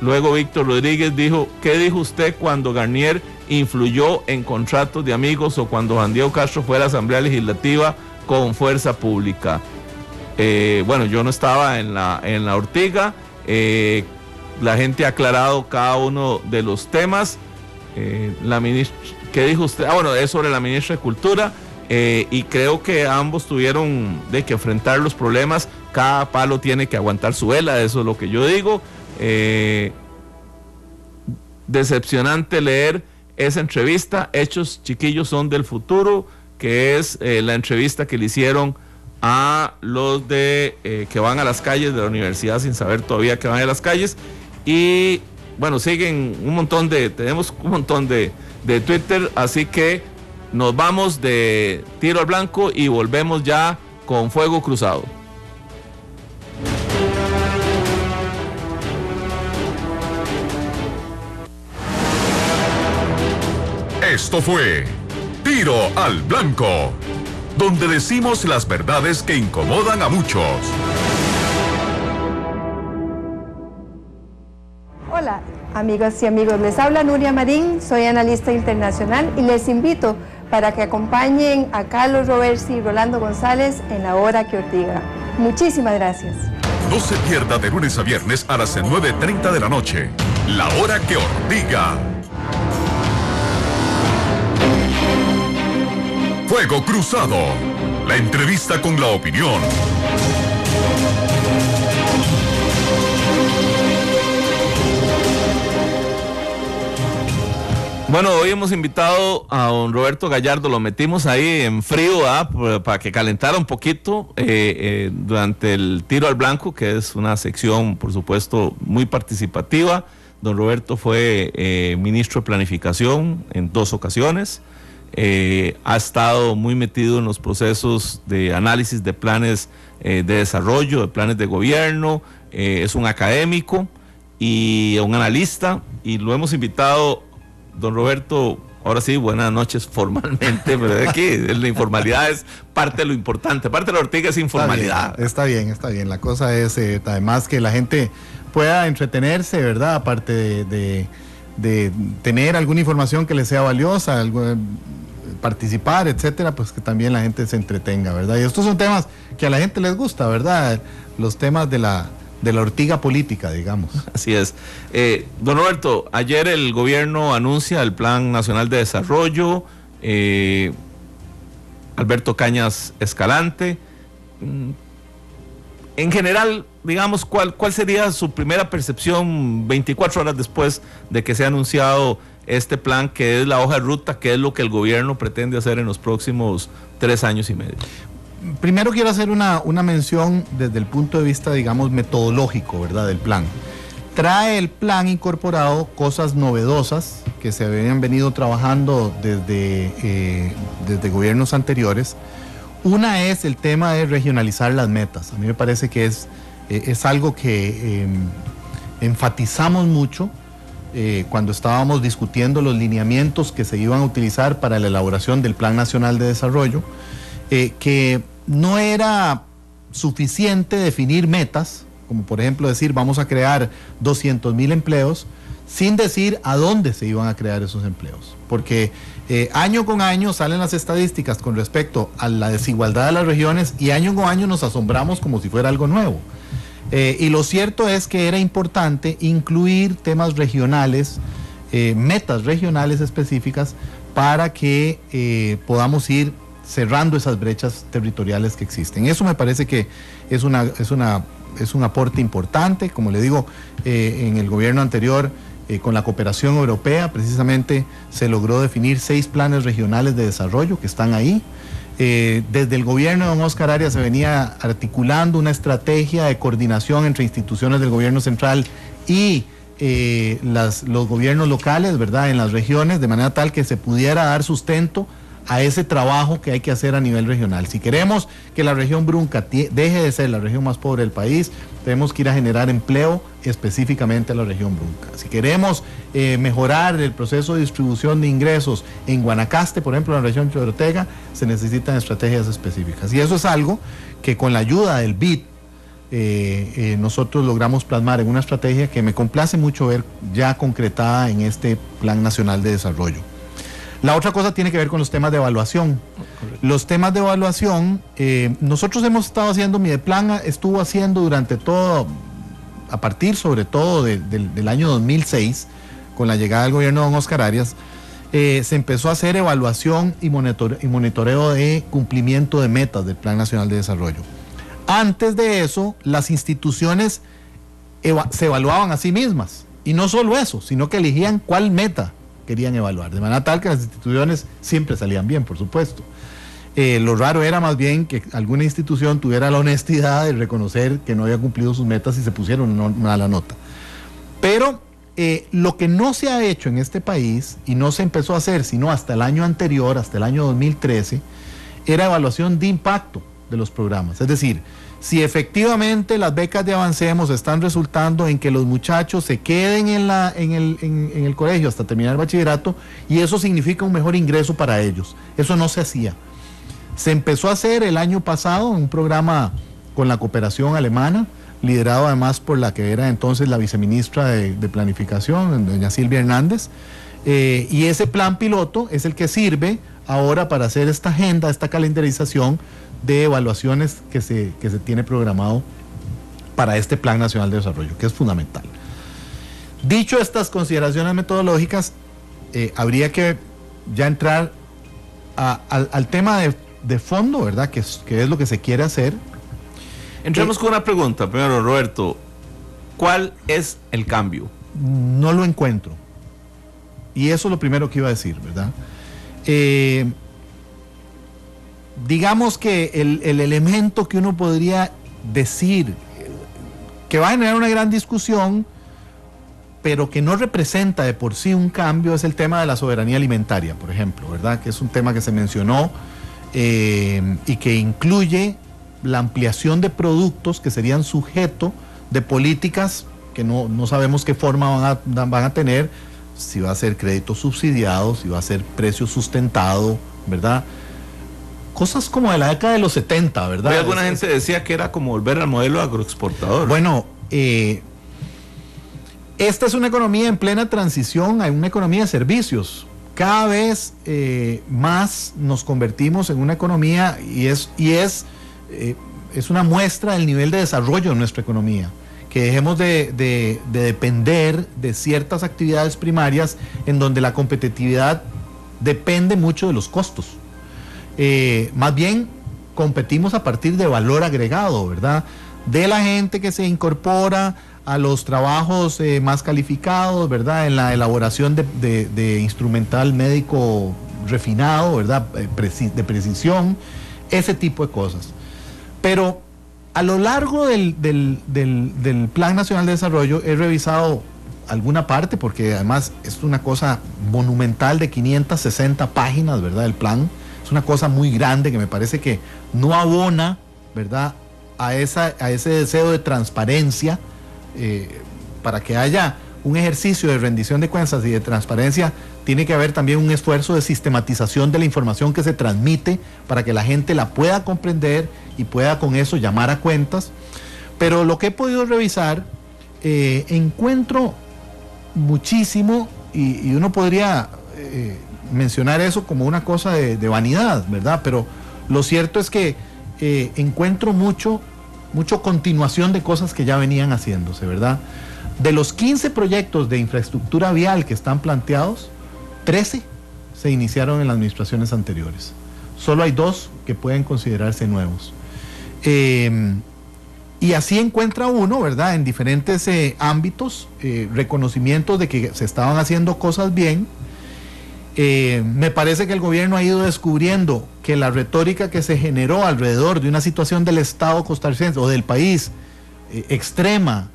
Luego Víctor Rodríguez dijo, ¿qué dijo usted cuando Garnier influyó en contratos de amigos o cuando Juan Diego Castro fue a la Asamblea Legislativa con fuerza pública? Bueno, yo no estaba en la ortiga. La gente ha aclarado cada uno de los temas. La ministra, ¿qué dijo usted? Bueno, es sobre la ministra de Cultura. Y creo que ambos tuvieron de que enfrentar los problemas. Cada palo tiene que aguantar su vela, eso es lo que yo digo. Decepcionante leer esa entrevista. Hechos, chiquillos, son del futuro, que es la entrevista que le hicieron a los de que van a las calles de la universidad sin saber todavía que van a las calles. Y bueno, siguen tenemos un montón de Twitter, así que nos vamos de tiro al blanco y volvemos ya con Fuego Cruzado. Esto fue Tiro al Blanco, donde decimos las verdades que incomodan a muchos. Hola, amigas y amigos, les habla Nuria Marín, soy analista internacional y les invito para que acompañen a Carlos Roversi y Rolando González en La Hora que Ortiga. Muchísimas gracias. No se pierda de lunes a viernes a las 9:30 de la noche, La Hora que Ortiga. Fuego Cruzado, la entrevista con la opinión. Bueno, hoy hemos invitado a don Roberto Gallardo, lo metimos ahí en frío para que calentara un poquito durante el tiro al blanco, que es una sección, por supuesto, muy participativa. Don Roberto fue ministro de Planificación en 2 ocasiones. Ha estado muy metido en los procesos de análisis de planes de desarrollo, de planes de gobierno. Es un académico y un analista, y lo hemos invitado, don Roberto. Ahora sí, buenas noches formalmente, pero aquí la informalidad es parte de lo importante, parte de la Ortiga es informalidad. Está bien. La cosa es además que la gente pueda entretenerse, ¿verdad? Aparte de tener alguna información que les sea valiosa, participar, etcétera, pues que también la gente se entretenga, ¿verdad? Y estos son temas que a la gente les gusta, ¿verdad? Los temas de la ortiga política, digamos. Así es. Don Roberto, ayer el gobierno anuncia el Plan Nacional de Desarrollo, Alberto Cañas Escalante. En general, digamos, ¿cuál sería su primera percepción 24 horas después de que se ha anunciado este plan, que es la hoja de ruta, que es lo que el gobierno pretende hacer en los próximos 3 años y medio? Primero quiero hacer una mención desde el punto de vista, digamos, metodológico, ¿verdad?, del plan. Trae el plan incorporado cosas novedosas que se habían venido trabajando desde gobiernos anteriores. Una es el tema de regionalizar las metas. A mí me parece que es algo que enfatizamos mucho cuando estábamos discutiendo los lineamientos que se iban a utilizar para la elaboración del Plan Nacional de Desarrollo, que no era suficiente definir metas, como por ejemplo decir vamos a crear 200,000 empleos, sin decir a dónde se iban a crear esos empleos, porque año con año salen las estadísticas con respecto a la desigualdad de las regiones y año con año nos asombramos como si fuera algo nuevo. Y lo cierto es que era importante incluir temas regionales, metas regionales específicas, para que podamos ir cerrando esas brechas territoriales que existen. Eso me parece que es un aporte importante. Como le digo, en el gobierno anterior, con la cooperación europea, precisamente se logró definir 6 planes regionales de desarrollo que están ahí. Desde el gobierno de don Oscar Arias se venía articulando una estrategia de coordinación entre instituciones del gobierno central y los gobiernos locales, ¿verdad?, en las regiones, de manera tal que se pudiera dar sustento a ese trabajo que hay que hacer a nivel regional. Si queremos que la región Brunca deje de ser la región más pobre del país, tenemos que ir a generar empleo específicamente a la región Brunca. Si queremos mejorar el proceso de distribución de ingresos en Guanacaste, por ejemplo, en la región Chorotega, se necesitan estrategias específicas. Y eso es algo que con la ayuda del BID nosotros logramos plasmar en una estrategia que me complace mucho ver ya concretada en este Plan Nacional de Desarrollo. La otra cosa tiene que ver con los temas de evaluación. Los temas de evaluación, nosotros hemos estado haciendo, Mideplan estuvo haciendo durante todo, a partir sobre todo del año 2006, con la llegada del gobierno de don Oscar Arias, se empezó a hacer evaluación y monitoreo de cumplimiento de metas del Plan Nacional de Desarrollo. Antes de eso, las instituciones se evaluaban a sí mismas. Y no solo eso, sino que elegían cuál meta querían evaluar, de manera tal que las instituciones siempre salían bien, por supuesto. Lo raro era más bien que alguna institución tuviera la honestidad de reconocer que no había cumplido sus metas y se pusieron una mala nota. Pero lo que no se ha hecho en este país, y no se empezó a hacer sino hasta el año anterior, hasta el año 2013, era evaluación de impacto de los programas. Es decir, si efectivamente las becas de Avancemos están resultando en que los muchachos se queden en el colegio hasta terminar el bachillerato, y eso significa un mejor ingreso para ellos. Eso no se hacía. Se empezó a hacer el año pasado un programa con la cooperación alemana, liderado además por la que era entonces la viceministra de Planificación, doña Silvia Hernández, y ese plan piloto es el que sirve ahora para hacer esta agenda, esta calendarización de evaluaciones que se tiene programado para este Plan Nacional de Desarrollo, que es fundamental. Dicho estas consideraciones metodológicas, habría que ya entrar al tema de fondo, ¿verdad?, que es lo que se quiere hacer. Entremos con una pregunta primero, Roberto. ¿Cuál es el cambio? No lo encuentro. Y eso es lo primero que iba a decir, ¿verdad? Digamos que el elemento que uno podría decir que va a generar una gran discusión, pero que no representa de por sí un cambio, es el tema de la soberanía alimentaria, por ejemplo, ¿verdad? Que es un tema que se mencionó y que incluye la ampliación de productos que serían sujeto de políticas que no sabemos qué forma van a tener, si va a ser crédito subsidiado, si va a ser precio sustentado, ¿verdad? Cosas como de la década de los 70, ¿verdad? Alguna gente decía que era como volver al modelo agroexportador. Bueno, esta es una economía en plena transición a una economía de servicios. Cada vez más nos convertimos en una economía y es una muestra del nivel de desarrollo de nuestra economía. Que dejemos de depender de ciertas actividades primarias en donde la competitividad depende mucho de los costos. Más bien competimos a partir de valor agregado, ¿verdad? De la gente que se incorpora a los trabajos más calificados, ¿verdad? En la elaboración de instrumental médico refinado, ¿verdad? De precisión, ese tipo de cosas. Pero a lo largo del Plan Nacional de Desarrollo he revisado alguna parte, porque además es una cosa monumental de 560 páginas, ¿verdad? El plan es una cosa muy grande que me parece que no abona, ¿verdad?, a ese deseo de transparencia, para que haya un ejercicio de rendición de cuentas y de transparencia. Tiene que haber también un esfuerzo de sistematización de la información que se transmite para que la gente la pueda comprender y pueda con eso llamar a cuentas. Pero lo que he podido revisar, encuentro muchísimo, y uno podría mencionar eso como una cosa de vanidad, ¿verdad? Pero lo cierto es que encuentro mucho continuación de cosas que ya venían haciéndose, ¿verdad? De los 15 proyectos de infraestructura vial que están planteados, 13 se iniciaron en las administraciones anteriores. Solo hay 2 que pueden considerarse nuevos. Y así encuentra uno, ¿verdad?, en diferentes ámbitos, reconocimientos de que se estaban haciendo cosas bien. Me parece que el gobierno ha ido descubriendo que la retórica que se generó alrededor de una situación del Estado costarricense o del país extrema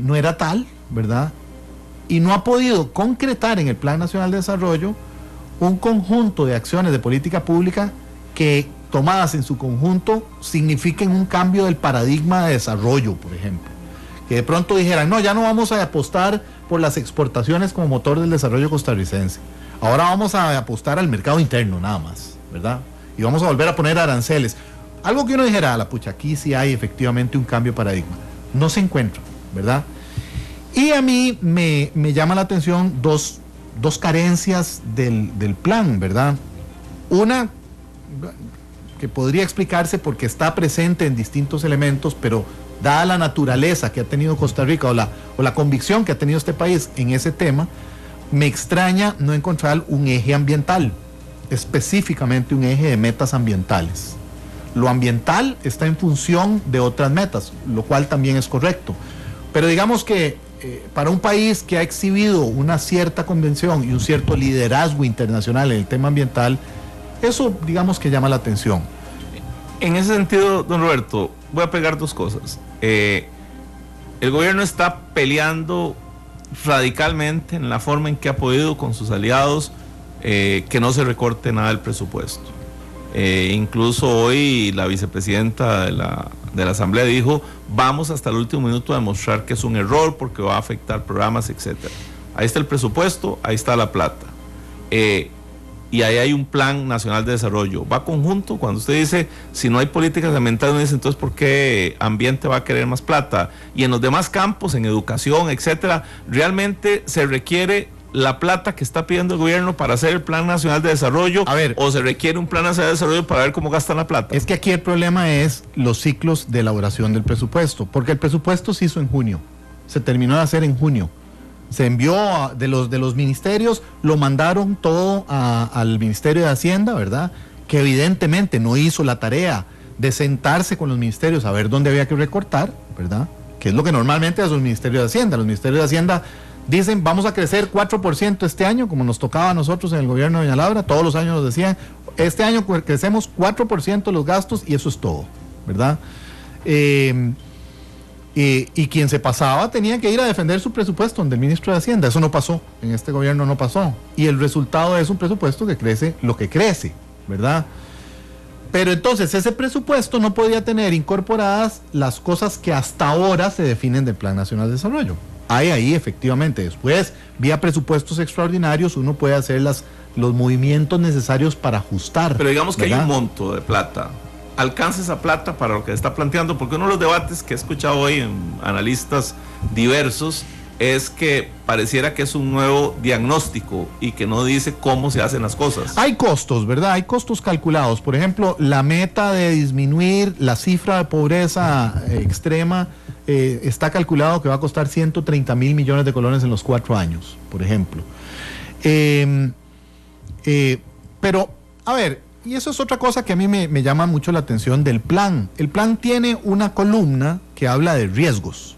no era tal, ¿verdad? y no ha podido concretar en el Plan Nacional de Desarrollo un conjunto de acciones de política pública que, tomadas en su conjunto, signifiquen un cambio del paradigma de desarrollo, por ejemplo. Que de pronto dijeran, no, ya no vamos a apostar por las exportaciones como motor del desarrollo costarricense. Ahora vamos a apostar al mercado interno nada más, ¿verdad? Y vamos a volver a poner aranceles. Algo que uno dijera, la pucha, aquí sí hay efectivamente un cambio de paradigma. No se encuentra, ¿verdad? Y a mí me llama la atención dos carencias del plan, ¿verdad? Una que podría explicarse porque está presente en distintos elementos, pero dada la naturaleza que ha tenido Costa Rica o la convicción que ha tenido este país en ese tema, me extraña no encontrar un eje ambiental, específicamente un eje de metas ambientales. Lo ambiental está en función de otras metas, lo cual también es correcto. Pero digamos que para un país que ha exhibido una cierta convención y un cierto liderazgo internacional en el tema ambiental, eso digamos que llama la atención. En ese sentido, don Roberto, voy a pegar dos cosas. El gobierno está peleando radicalmente en la forma en que ha podido con sus aliados que no se recorte nada del presupuesto. Incluso hoy la vicepresidenta de la Asamblea dijo, vamos hasta el último minuto a demostrar que es un error porque va a afectar programas, etcétera. Ahí está el presupuesto, ahí está la plata. Y ahí hay un plan nacional de desarrollo. Va conjunto. Cuando usted dice, si no hay políticas ambientales, uno dice, entonces, ¿por qué ambiente va a querer más plata? Y en los demás campos, en educación, etcétera, realmente se requiere la plata que está pidiendo el gobierno para hacer el plan nacional de desarrollo, o se requiere un plan nacional de desarrollo para ver cómo gastan la plata. Es que aquí el problema es los ciclos de elaboración del presupuesto, porque el presupuesto se hizo en junio, se terminó de hacer en junio. Se envió de los ministerios, lo mandaron todo al Ministerio de Hacienda, ¿verdad? Que evidentemente no hizo la tarea de sentarse con los ministerios a ver dónde había que recortar, ¿verdad? Que es lo que normalmente hace el Ministerio de Hacienda. Los ministerios de Hacienda dicen, vamos a crecer 4% este año, como nos tocaba a nosotros en el gobierno de doña Laura, todos los años nos decían, este año crecemos 4% los gastos y eso es todo, ¿verdad? Y quien se pasaba tenía que ir a defender su presupuesto donde el ministro de Hacienda. Eso no pasó, en este gobierno no pasó. Y el resultado es un presupuesto que crece lo que crece, ¿verdad? Pero entonces ese presupuesto no podía tener incorporadas las cosas que hasta ahora se definen del Plan Nacional de Desarrollo. Hay ahí efectivamente, después, vía presupuestos extraordinarios, uno puede hacer los movimientos necesarios para ajustar. Pero digamos que ¿verdad? hay un monto de plata. ¿Alcanza esa plata para lo que está planteando? Porque uno de los debates que he escuchado hoy en analistas diversos es que pareciera que es un nuevo diagnóstico y que no dice cómo se hacen las cosas. Hay costos, ¿verdad? Hay costos calculados. Por ejemplo, la meta de disminuir la cifra de pobreza extrema está calculado que va a costar 130 mil millones de colones en los 4 años, por ejemplo. Pero, a ver, y eso es otra cosa que a mí me llama mucho la atención del plan. El plan tiene una columna que habla de riesgos.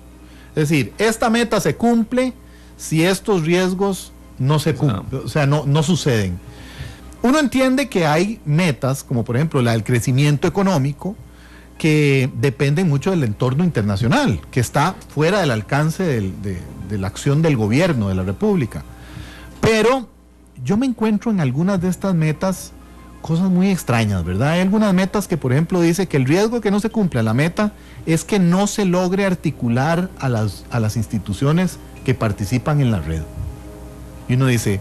Es decir, esta meta se cumple si estos riesgos no se cumplen, o sea, no suceden. Uno entiende que hay metas, como por ejemplo la del crecimiento económico, que dependen mucho del entorno internacional, que está fuera del alcance de la acción del gobierno de la República. Pero yo me encuentro en algunas de estas metas cosas muy extrañas, ¿verdad? Hay algunas metas que, por ejemplo, dice que el riesgo que no se cumpla la meta es que no se logre articular a las instituciones que participan en la red. Y uno dice,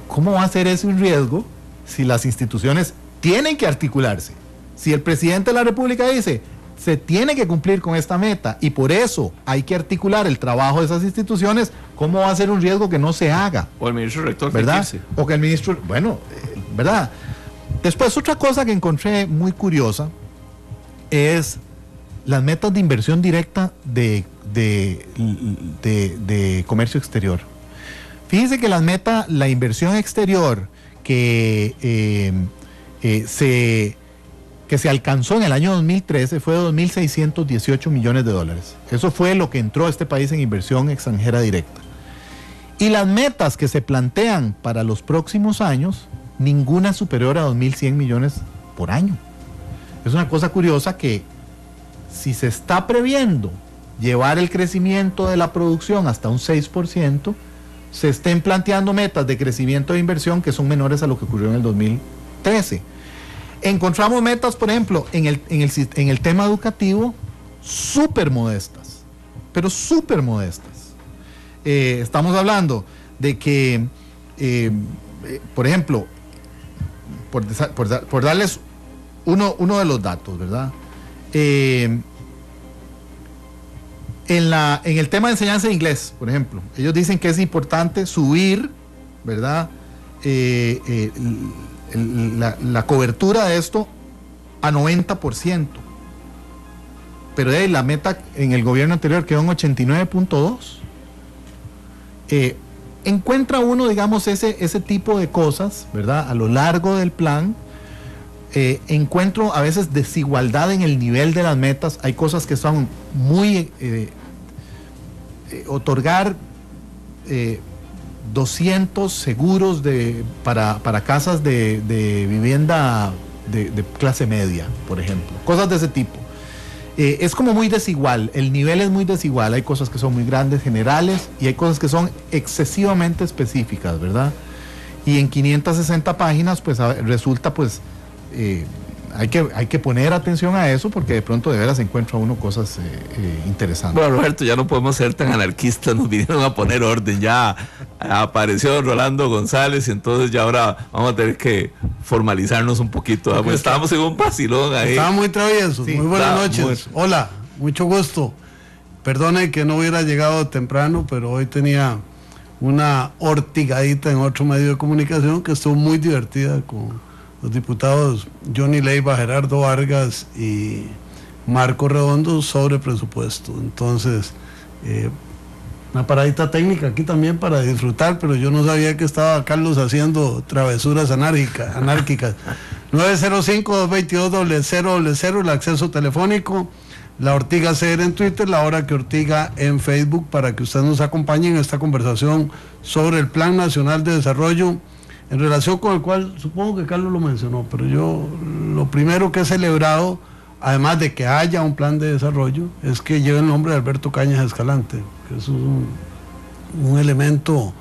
¿cómo va a ser ese un riesgo si las instituciones tienen que articularse? Si el presidente de la República dice, se tiene que cumplir con esta meta y por eso hay que articular el trabajo de esas instituciones, ¿cómo va a ser un riesgo que no se haga? O el ministro rector, ¿verdad? O que el ministro, bueno, ¿verdad? Después, otra cosa que encontré muy curiosa es las metas de inversión directa de comercio exterior. Fíjense que la inversión exterior que se alcanzó en el año 2013 fue de 2.618 millones de dólares. Eso fue lo que entró a este país en inversión extranjera directa. Y las metas que se plantean para los próximos años, ninguna superior a 2.100 millones por año. Es una cosa curiosa que si se está previendo llevar el crecimiento de la producción hasta un 6%, se estén planteando metas de crecimiento de inversión que son menores a lo que ocurrió en el 2013. Encontramos metas, por ejemplo, en el tema educativo, súper modestas, pero súper modestas. Estamos hablando de que, por ejemplo, por darles uno de los datos, ¿verdad? En el tema de enseñanza de inglés, por ejemplo, ellos dicen que es importante subir, ¿verdad? La cobertura de esto a 90%. Pero de ahí la meta en el gobierno anterior quedó en 89.2%. Encuentra uno, digamos, ese tipo de cosas, ¿verdad? A lo largo del plan. Encuentro a veces desigualdad en el nivel de las metas. Hay cosas que son muy... otorgar 200 seguros para casas de vivienda de clase media, por ejemplo. Cosas de ese tipo. Es como muy desigual, el nivel es muy desigual. Hay cosas que son muy grandes, generales, y hay cosas que son excesivamente específicas, ¿verdad? Y en 560 páginas, pues resulta, pues, hay que poner atención a eso, porque de pronto de veras encuentra uno cosas interesantes. Bueno, Roberto, ya no podemos ser tan anarquistas, nos vinieron a poner orden, ya apareció Rolando González y entonces ya ahora vamos a tener que formalizarnos un poquito, porque estábamos en un vacilón ahí. Estaban muy traviesos. Sí, muy buenas noches. Hola, mucho gusto. Perdone que no hubiera llegado temprano, pero hoy tenía una ortigadita en otro medio de comunicación que estuvo muy divertida con los diputados Johnny Leiva, Gerardo Vargas y Marco Redondo sobre presupuesto. Entonces, una paradita técnica aquí también para disfrutar, pero yo no sabía que estaba Carlos haciendo travesuras anárquicas. 905-222-0000, el acceso telefónico, La Ortiga CR en Twitter, La Hora que Ortiga en Facebook, para que usted nos acompañe en esta conversación sobre el Plan Nacional de Desarrollo, en relación con el cual, supongo que Carlos lo mencionó, pero yo lo primero que he celebrado, además de que haya un plan de desarrollo, es que lleve el nombre de Alberto Cañas Escalante, que es un elemento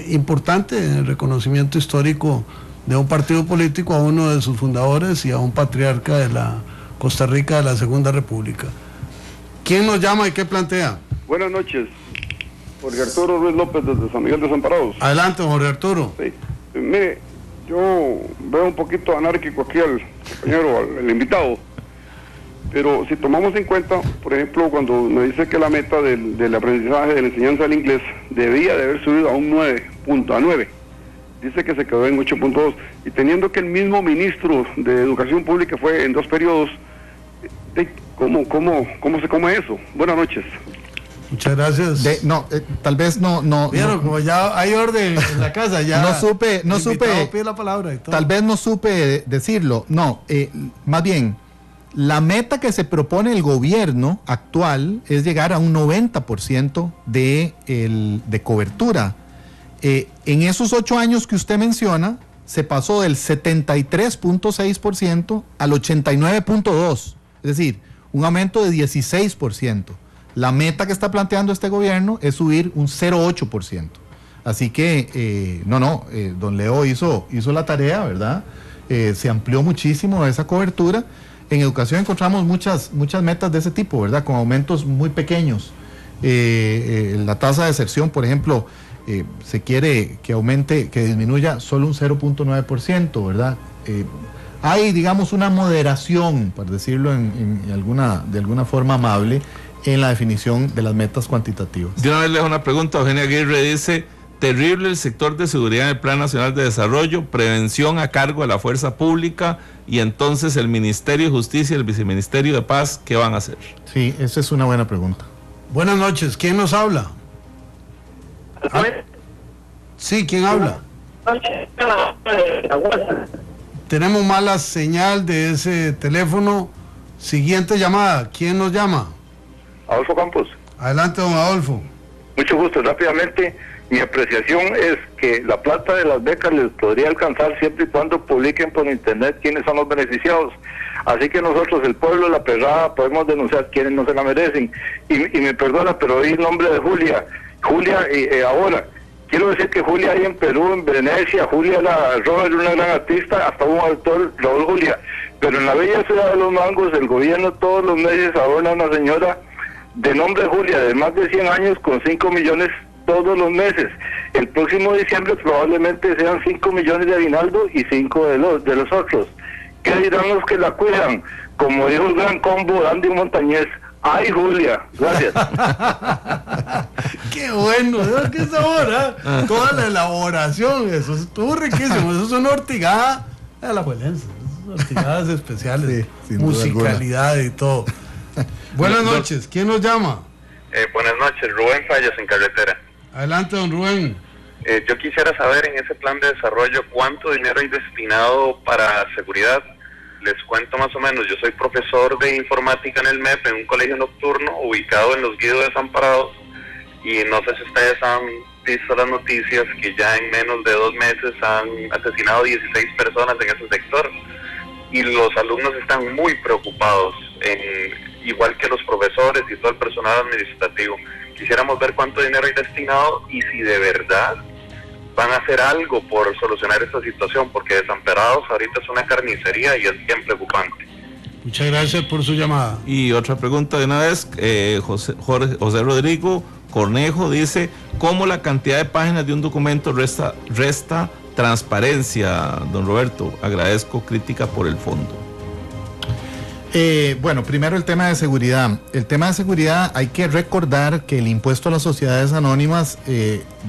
importante en el reconocimiento histórico de un partido político, a uno de sus fundadores y a un patriarca de la Costa Rica de la Segunda República. ¿Quién nos llama y qué plantea? Buenas noches. Jorge Arturo Ruiz López desde San Miguel de Desamparados. Adelante, Jorge Arturo. Sí. Mire, yo veo un poquito anárquico aquí al compañero, al invitado, pero si tomamos en cuenta, por ejemplo, cuando me dice que la meta del aprendizaje, de la enseñanza del inglés, debía de haber subido a un 9, dice que se quedó en 8.2, y teniendo que el mismo ministro de Educación Pública fue en 2 periodos, ¿cómo se come eso? Buenas noches. Muchas gracias. Tal vez no. Vieron, como ya hay orden en la casa, ya. No supe. Pide la palabra y todo. Tal vez no supe decirlo. No, más bien, la meta que se propone el gobierno actual es llegar a un 90% de cobertura. En esos 8 años que usted menciona, se pasó del 73.6% al 89.2%. Es decir, un aumento de 16%. La meta que está planteando este gobierno es subir un 0.8%. Así que, don Leo hizo la tarea, ¿verdad? Se amplió muchísimo esa cobertura. En educación encontramos muchas metas de ese tipo, ¿verdad? Con aumentos muy pequeños. La tasa de deserción, por ejemplo, se quiere que aumente, que disminuya solo un 0.9%, ¿verdad? Hay, digamos, una moderación, por decirlo de alguna forma amable, en la definición de las metas cuantitativas. De una vez le hago una pregunta. Eugenia Aguirre dice: terrible el sector de seguridad en el Plan Nacional de Desarrollo, prevención a cargo de la fuerza pública, y entonces el Ministerio de Justicia y el Viceministerio de Paz, ¿qué van a hacer? Sí, esa es una buena pregunta. Buenas noches, ¿quién nos habla? Sí, ¿quién habla? Tenemos mala señal de ese teléfono. Siguiente llamada, ¿quién nos llama? Adolfo Campos. Adelante, don Adolfo. Mucho gusto. Rápidamente, mi apreciación es que la plata de las becas les podría alcanzar siempre y cuando publiquen por internet quiénes son los beneficiados. Así que nosotros, el pueblo de La Perrada, podemos denunciar quienes no se la merecen. Y me perdona, pero oí el nombre de Julia, ahora, Quiero decir que Julia ahí en Perú, en Venecia, Julia la Roja era una gran artista, hasta un autor, Raúl Julia. Pero en la bella ciudad de Los Mangos, el gobierno todos los meses adorna a una señora de nombre Julia, de más de 100 años, con 5 millones todos los meses. El próximo diciembre probablemente sean 5 millones de aguinaldo y 5 de los otros. ¿Qué dirán los que la cuidan? Como dijo el gran combo Andy Montañez, ¡ay, Julia! Gracias. ¡Qué bueno! ¿Qué sabor? Toda la elaboración, eso estuvo riquísimo. Eso es una ortigada a la juelense. Ortigadas especiales, sí, musicalidad y todo. Buenas noches, ¿quién nos llama? Buenas noches, Rubén Fallas en Carretera. Adelante, don Rubén. Yo quisiera saber en ese plan de desarrollo cuánto dinero hay destinado para seguridad. Les cuento más o menos, yo soy profesor de informática en el MEP, en un colegio nocturno ubicado en Los Guidos Desamparados, y no sé si ustedes han visto las noticias que ya en menos de 2 meses han asesinado 16 personas en ese sector, y los alumnos están muy preocupados, igual que los profesores y todo el personal administrativo. Quisiéramos ver cuánto dinero hay destinado y si de verdad van a hacer algo por solucionar esta situación, porque Desamparados ahorita es una carnicería y es bien preocupante. Muchas gracias por su llamada. Y otra pregunta de una vez, José Rodrigo Cornejo dice, ¿cómo la cantidad de páginas de un documento resta transparencia, don Roberto? Agradezco crítica por el fondo. Bueno, primero el tema de seguridad. El tema de seguridad, hay que recordar que el impuesto a las sociedades anónimas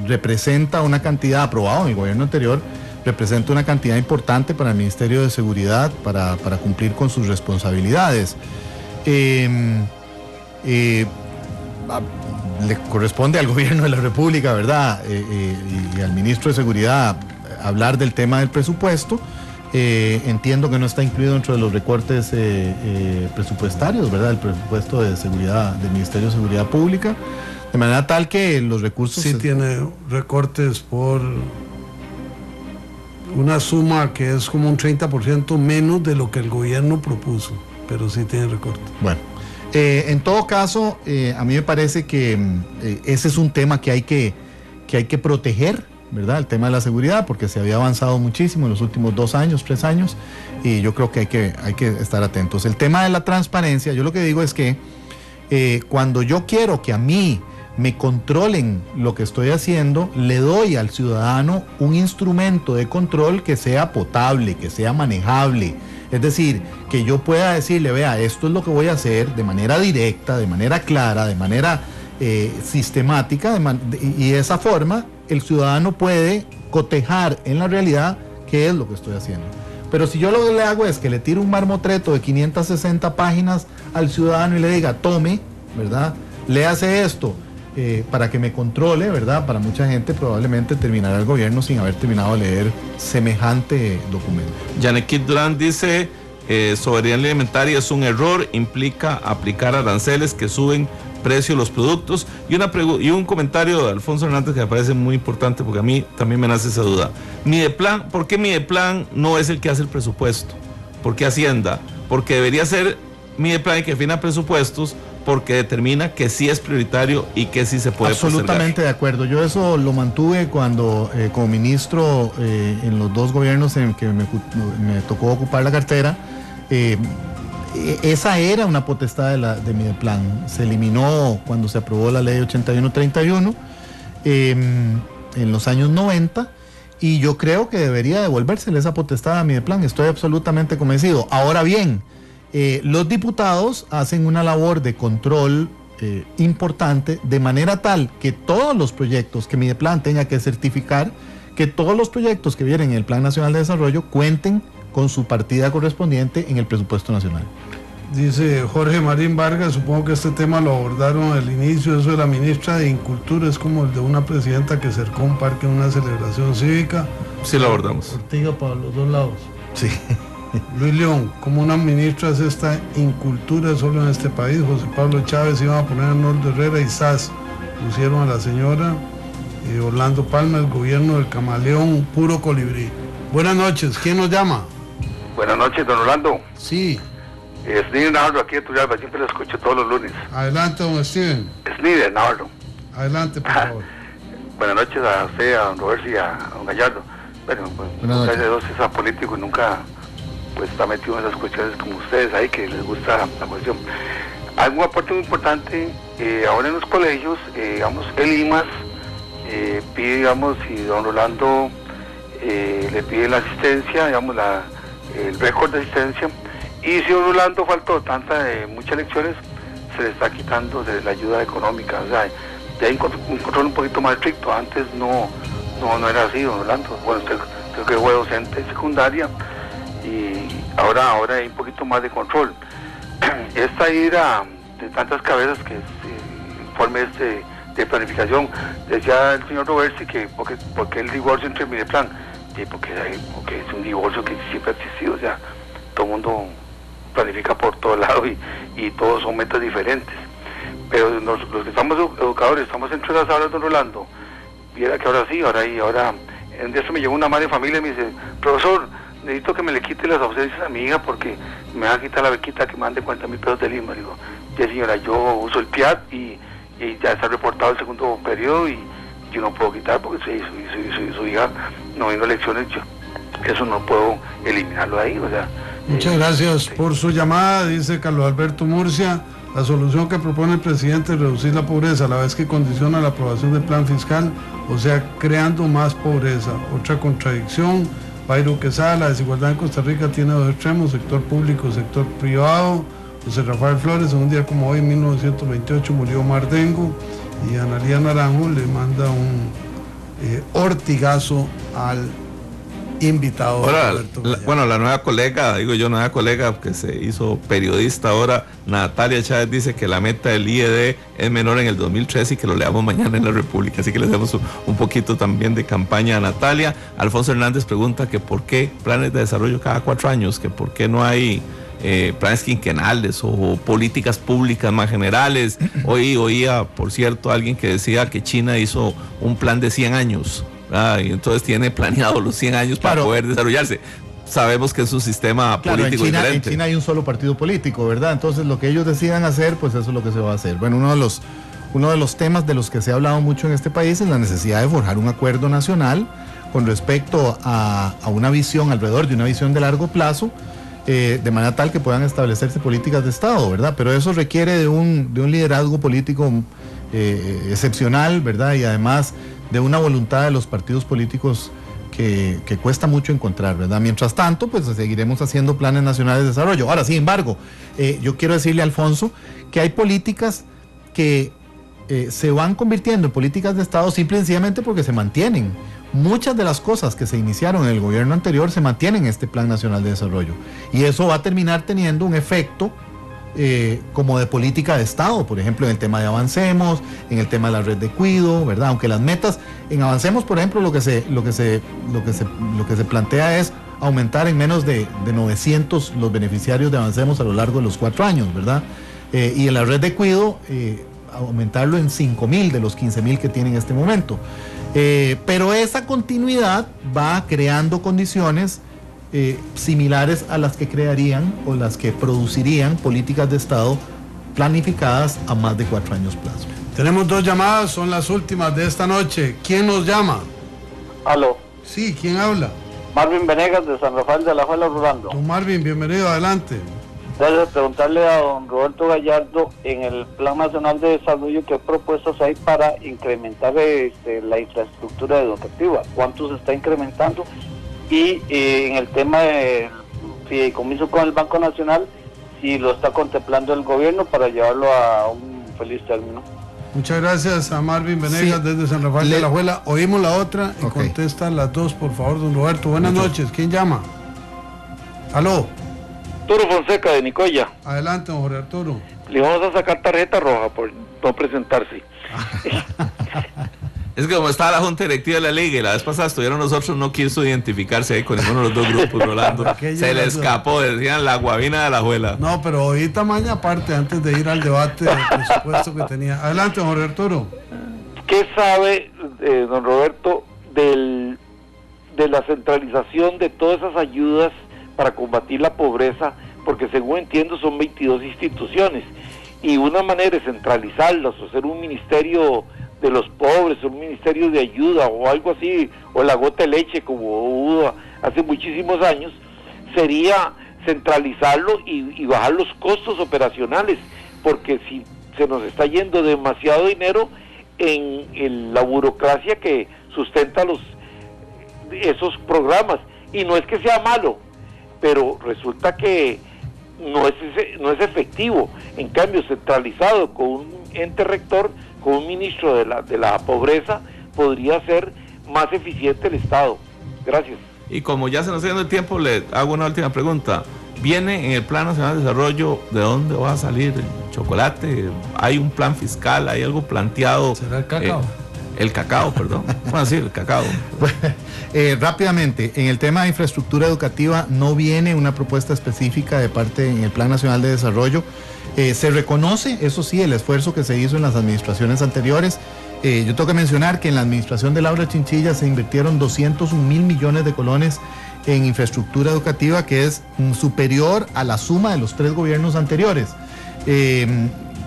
representa una cantidad, aprobado en el gobierno anterior, representa una cantidad importante para el Ministerio de Seguridad para cumplir con sus responsabilidades. Le corresponde al gobierno de la República, ¿verdad? Y al ministro de Seguridad hablar del tema del presupuesto. Entiendo que no está incluido dentro de los recortes presupuestarios, ¿verdad? El presupuesto de seguridad del Ministerio de Seguridad Pública, de manera tal que los recursos... Sí, tiene recortes por una suma que es como un 30% menos de lo que el gobierno propuso, pero sí tiene recortes. Bueno, en todo caso, a mí me parece que ese es un tema que hay que proteger, ¿verdad? El tema de la seguridad, porque se había avanzado muchísimo en los últimos 2 años, 3 años, y yo creo que hay que estar atentos. El tema de la transparencia, yo lo que digo es que cuando yo quiero que a mí me controlen lo que estoy haciendo, le doy al ciudadano un instrumento de control que sea potable, que sea manejable. Es decir, que yo pueda decirle, vea, esto es lo que voy a hacer de manera directa, de manera clara, de manera sistemática, y de esa forma el ciudadano puede cotejar en la realidad qué es lo que estoy haciendo. Pero si yo lo que le hago es que le tiro un marmotreto de 560 páginas al ciudadano y le diga, tome, ¿verdad? Léase esto para que me controle, ¿verdad? Para mucha gente probablemente terminará el gobierno sin haber terminado de leer semejante documento. Yanekit Durán dice, soberanía alimentaria es un error, implica aplicar aranceles que suben precio de los productos, y un comentario de Alfonso Hernández que me parece muy importante porque a mí también me nace esa duda. Mideplan, ¿por qué Mideplan no es el que hace el presupuesto? ¿Por qué Hacienda? Porque debería ser Mideplan el que defina presupuestos, porque determina que sí es prioritario y que sí se puede absolutamente de acuerdo. Yo eso lo mantuve cuando como ministro en los 2 gobiernos en que me tocó ocupar la cartera. Esa era una potestad de Mideplan. Se eliminó cuando se aprobó la ley 8131 en los años 90, y yo creo que debería devolvérsele esa potestad a Mideplan. Estoy absolutamente convencido. Ahora bien, los diputados hacen una labor de control importante, de manera tal que todos los proyectos que Mideplan tenga que certificar, que todos los proyectos que vienen en el Plan Nacional de Desarrollo cuenten con su partida correspondiente en el presupuesto nacional. Dice Jorge Marín Vargas, supongo que este tema lo abordaron al inicio, eso de la ministra de Incultura es como el de una presidenta que cercó un parque en una celebración cívica. Sí, lo abordamos. Ortiga para los 2 lados. Sí. Luis León, como una ministra es esta incultura solo en este país? José Pablo Chávez iban a poner a Nordo Herrera y SAS pusieron a la señora Orlando Palma, el gobierno del camaleón puro colibrí. Buenas noches, ¿quién nos llama? Buenas noches, don Orlando. Sí. Steven Navarro, aquí de Turrialba, siempre lo escucho todos los lunes. Adelante, don Steven. Steven Navarro. Adelante, por favor. buenas noches a usted, a don Roberto y a don Gallardo. Bueno, pues gracias a Dios es apolítico y nunca pues está metido en esas cuestiones como ustedes ahí, que les gusta la cuestión. Algún aporte muy importante, ahora en los colegios, digamos, el IMAS pide, digamos, si don Rolando le pide la asistencia, digamos, el récord de asistencia, y si don Rolando faltó muchas lecciones, se le está quitando de la ayuda económica, o sea, ya hay un control un poquito más estricto. Antes no era así, don Rolando. Bueno, usted creo que fue docente en secundaria y ahora hay un poquito más de control. Esta ira de tantas cabezas que es informe de planificación, decía el señor Roberti que porque el divorcio entre Mideplan, porque es un divorcio que siempre ha existido, o sea, todo el mundo planifica por todos lados y todos son metas diferentes. Pero los que estamos educadores, estamos entre las aulas, don Rolando, viera que ahora sí, ahora en día me llegó una madre de familia y me dice, profesor, necesito que me le quite las ausencias a mi hija porque me va a quitar la bequita que mande 40,000 pesos de Lima. Digo, ya señora, yo uso el PIAT y ya está reportado el segundo periodo y yo no puedo quitar porque su hija no vino a elecciones, eso no puedo eliminarlo de ahí, o sea. Muchas gracias por su llamada, dice Carlos Alberto Murcia. La solución que propone el presidente es reducir la pobreza a la vez que condiciona la aprobación del plan fiscal, o sea, creando más pobreza. Otra contradicción, Bayro Quesada, la desigualdad en Costa Rica tiene dos extremos, sector público, sector privado. José Rafael Flores, en un día como hoy, en 1928, murió Omar Dengo, y Analía Naranjo le manda un ortigazo al invitado. Ahora, la nueva colega que se hizo periodista ahora, Natalia Chávez, dice que la meta del IED es menor en el 2013 y que lo leamos mañana en la República, así que le hacemos un poquito también de campaña a Natalia. Alfonso Hernández pregunta que por qué planes de desarrollo cada 4 años, que por qué no hay planes quinquenales o políticas públicas más generales. Hoy oía, por cierto, alguien que decía que China hizo un plan de 100 años, y entonces tiene planeado los 100 años para poder desarrollarse. Sabemos que es un sistema político diferente. En China hay un solo partido político, ¿verdad? Entonces lo que ellos decidan hacer, pues eso es lo que se va a hacer. Bueno, uno de los temas de los que se ha hablado mucho en este país es la necesidad de forjar un acuerdo nacional con respecto a una visión, alrededor de una visión de largo plazo, de manera tal que puedan establecerse políticas de Estado, ¿verdad? Pero eso requiere de un liderazgo político excepcional, ¿verdad? Y además de una voluntad de los partidos políticos que cuesta mucho encontrar, ¿verdad? Mientras tanto, pues seguiremos haciendo planes nacionales de desarrollo. Ahora, sin embargo, yo quiero decirle a Alfonso que hay políticas que se van convirtiendo en políticas de Estado simple y sencillamente porque se mantienen. Muchas de las cosas que se iniciaron en el gobierno anterior se mantienen en este Plan Nacional de Desarrollo. Y eso va a terminar teniendo un efecto como de política de Estado, por ejemplo, en el tema de Avancemos, en el tema de la red de cuido, ¿verdad? Aunque las metas en Avancemos, por ejemplo, lo que se plantea es aumentar en menos de 900 los beneficiarios de Avancemos a lo largo de los 4 años, ¿verdad? Y en la red de cuido, aumentarlo en 5,000 de los 15,000 que tiene en este momento. Pero esa continuidad va creando condiciones similares a las que crearían o las que producirían políticas de Estado planificadas a más de 4 años plazo. Tenemos 2 llamadas, son las últimas de esta noche. ¿Quién nos llama? Aló. Sí, ¿quién habla? Marvin Venegas de San Rafael de Alajuela, Rolando. Don Marvin, bienvenido, adelante. Gracias, preguntarle a don Roberto Gallardo, en el Plan Nacional de Desarrollo, ¿qué propuestas hay para incrementar la infraestructura educativa? ¿Cuánto se está incrementando? Y en el tema del fideicomiso con el Banco Nacional, si lo está contemplando el gobierno para llevarlo a un feliz término. Muchas gracias a Marvin Venegas desde San Rafael de Alajuela. Oímos la otra y contesta las 2, por favor, don Roberto. Buenas noches, ¿quién llama? Aló. Arturo Fonseca de Nicoya. Adelante, don Jorge Arturo. Le vamos a sacar tarjeta roja por no presentarse. Es que como estaba la junta directiva de la liga y la vez pasada estuvieron nosotros, no quiso identificarse ahí con ninguno de los 2 grupos, Rolando. Se le escapó, decían la guabina de la abuela. No, pero ahorita mañana aparte, antes de ir al debate del presupuesto que tenía. Adelante, don Jorge Arturo. ¿Qué sabe, don Roberto, de la centralización de todas esas ayudas para combatir la pobreza? Porque según entiendo son 22 instituciones y una manera de centralizarlas o hacer un ministerio de los pobres, un ministerio de ayuda o algo así, o la gota de leche como hubo hace muchísimos años, sería centralizarlo y bajar los costos operacionales, porque si se nos está yendo demasiado dinero en la burocracia que sustenta esos programas, y no es que sea malo, pero resulta que no es efectivo. En cambio, centralizado con un ente rector, con un ministro de la pobreza, podría ser más eficiente el Estado. Gracias. Y como ya se nos está yendo el tiempo, le hago una última pregunta. ¿Viene en el Plan Nacional de Desarrollo de dónde va a salir el chocolate? ¿Hay un plan fiscal? ¿Hay algo planteado? ¿Será el cacao? El cacao, perdón. Bueno, sí, el cacao. Rápidamente, en el tema de infraestructura educativa no viene una propuesta específica de parte en el Plan Nacional de Desarrollo. Se reconoce, eso sí, el esfuerzo que se hizo en las administraciones anteriores. Yo tengo que mencionar que en la administración de Laura Chinchilla se invirtieron 201 mil millones de colones en infraestructura educativa, que es superior a la suma de los 3 gobiernos anteriores.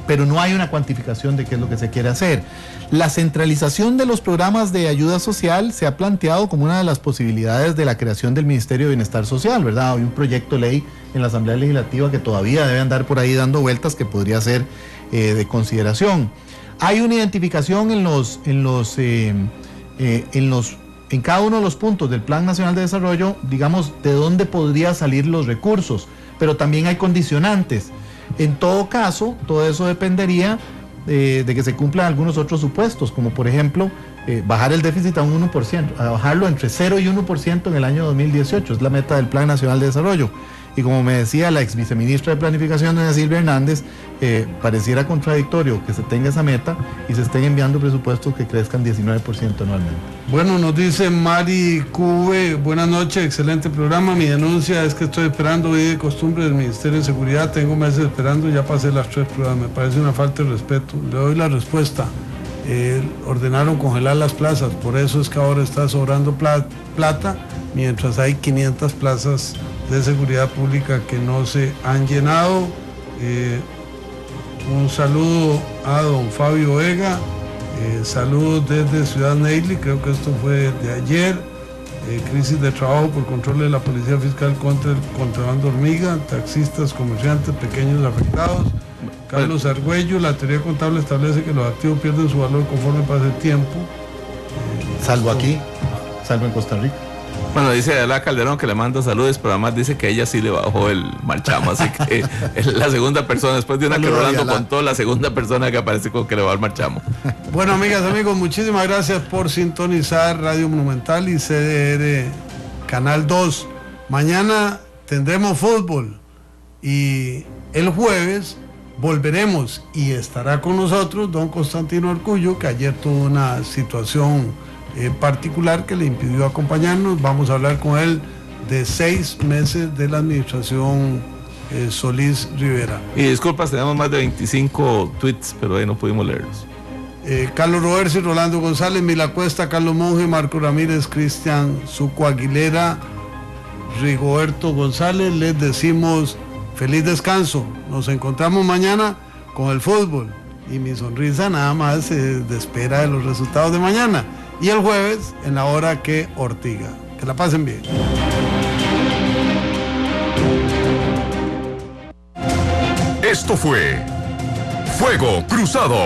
Pero no hay una cuantificación de qué es lo que se quiere hacer. La centralización de los programas de ayuda social se ha planteado como una de las posibilidades de la creación del Ministerio de Bienestar Social, ¿verdad? Hay un proyecto de ley en la Asamblea Legislativa que todavía debe andar por ahí dando vueltas, que podría ser de consideración. Hay una identificación en cada uno de los puntos del Plan Nacional de Desarrollo, digamos, de dónde podrían salir los recursos, pero también hay condicionantes. En todo caso, todo eso dependería de que se cumplan algunos otros supuestos, como por ejemplo, bajar el déficit a un 1%, a bajarlo entre 0 y 1% en el año 2018, es la meta del Plan Nacional de Desarrollo. Y como me decía la ex viceministra de Planificación, doña Silvia Hernández, pareciera contradictorio que se tenga esa meta y se estén enviando presupuestos que crezcan 19% anualmente. Bueno, nos dice Mari Cube, buenas noches, excelente programa. Mi denuncia es que estoy esperando hoy de costumbre del Ministerio de Seguridad, tengo meses esperando, ya pasé las 3 pruebas, me parece una falta de respeto. Le doy la respuesta. Ordenaron congelar las plazas, por eso es que ahora está sobrando plata, mientras hay 500 plazas de seguridad pública que no se han llenado. Un saludo a don Fabio Vega, saludos desde Ciudad Neily, creo que esto fue de ayer. Crisis de trabajo por control de la Policía Fiscal contra el contrabando hormiga, taxistas, comerciantes, pequeños afectados. Carlos Argüello, la teoría contable establece que los activos pierden su valor conforme pasa el tiempo. Salvo aquí, salvo en Costa Rica. Bueno, dice Adela Calderón que le manda saludos, pero además dice que ella sí le bajó el marchamo, así que es la segunda persona, después de una que Rolando contó, la segunda persona que aparece con que le va el marchamo. Bueno, amigas, amigos, muchísimas gracias por sintonizar Radio Monumental y CDR Canal 2. Mañana tendremos fútbol y el jueves volveremos y estará con nosotros don Constantino Orcullo, que ayer tuvo una situación particular que le impidió acompañarnos. Vamos a hablar con él de 6 meses de la administración Solís Rivera. Y disculpas, tenemos más de 25 tweets, pero ahí no pudimos leerlos. Carlos Roversi, Rolando González, Mila Cuesta, Carlos Monge, Marco Ramírez, Cristian Suco Aguilera, Rigoberto González, les decimos feliz descanso. Nos encontramos mañana con el fútbol y mi sonrisa nada más se espera de los resultados de mañana. Y el jueves en la hora que Ortiga. Que la pasen bien. Esto fue Fuego Cruzado.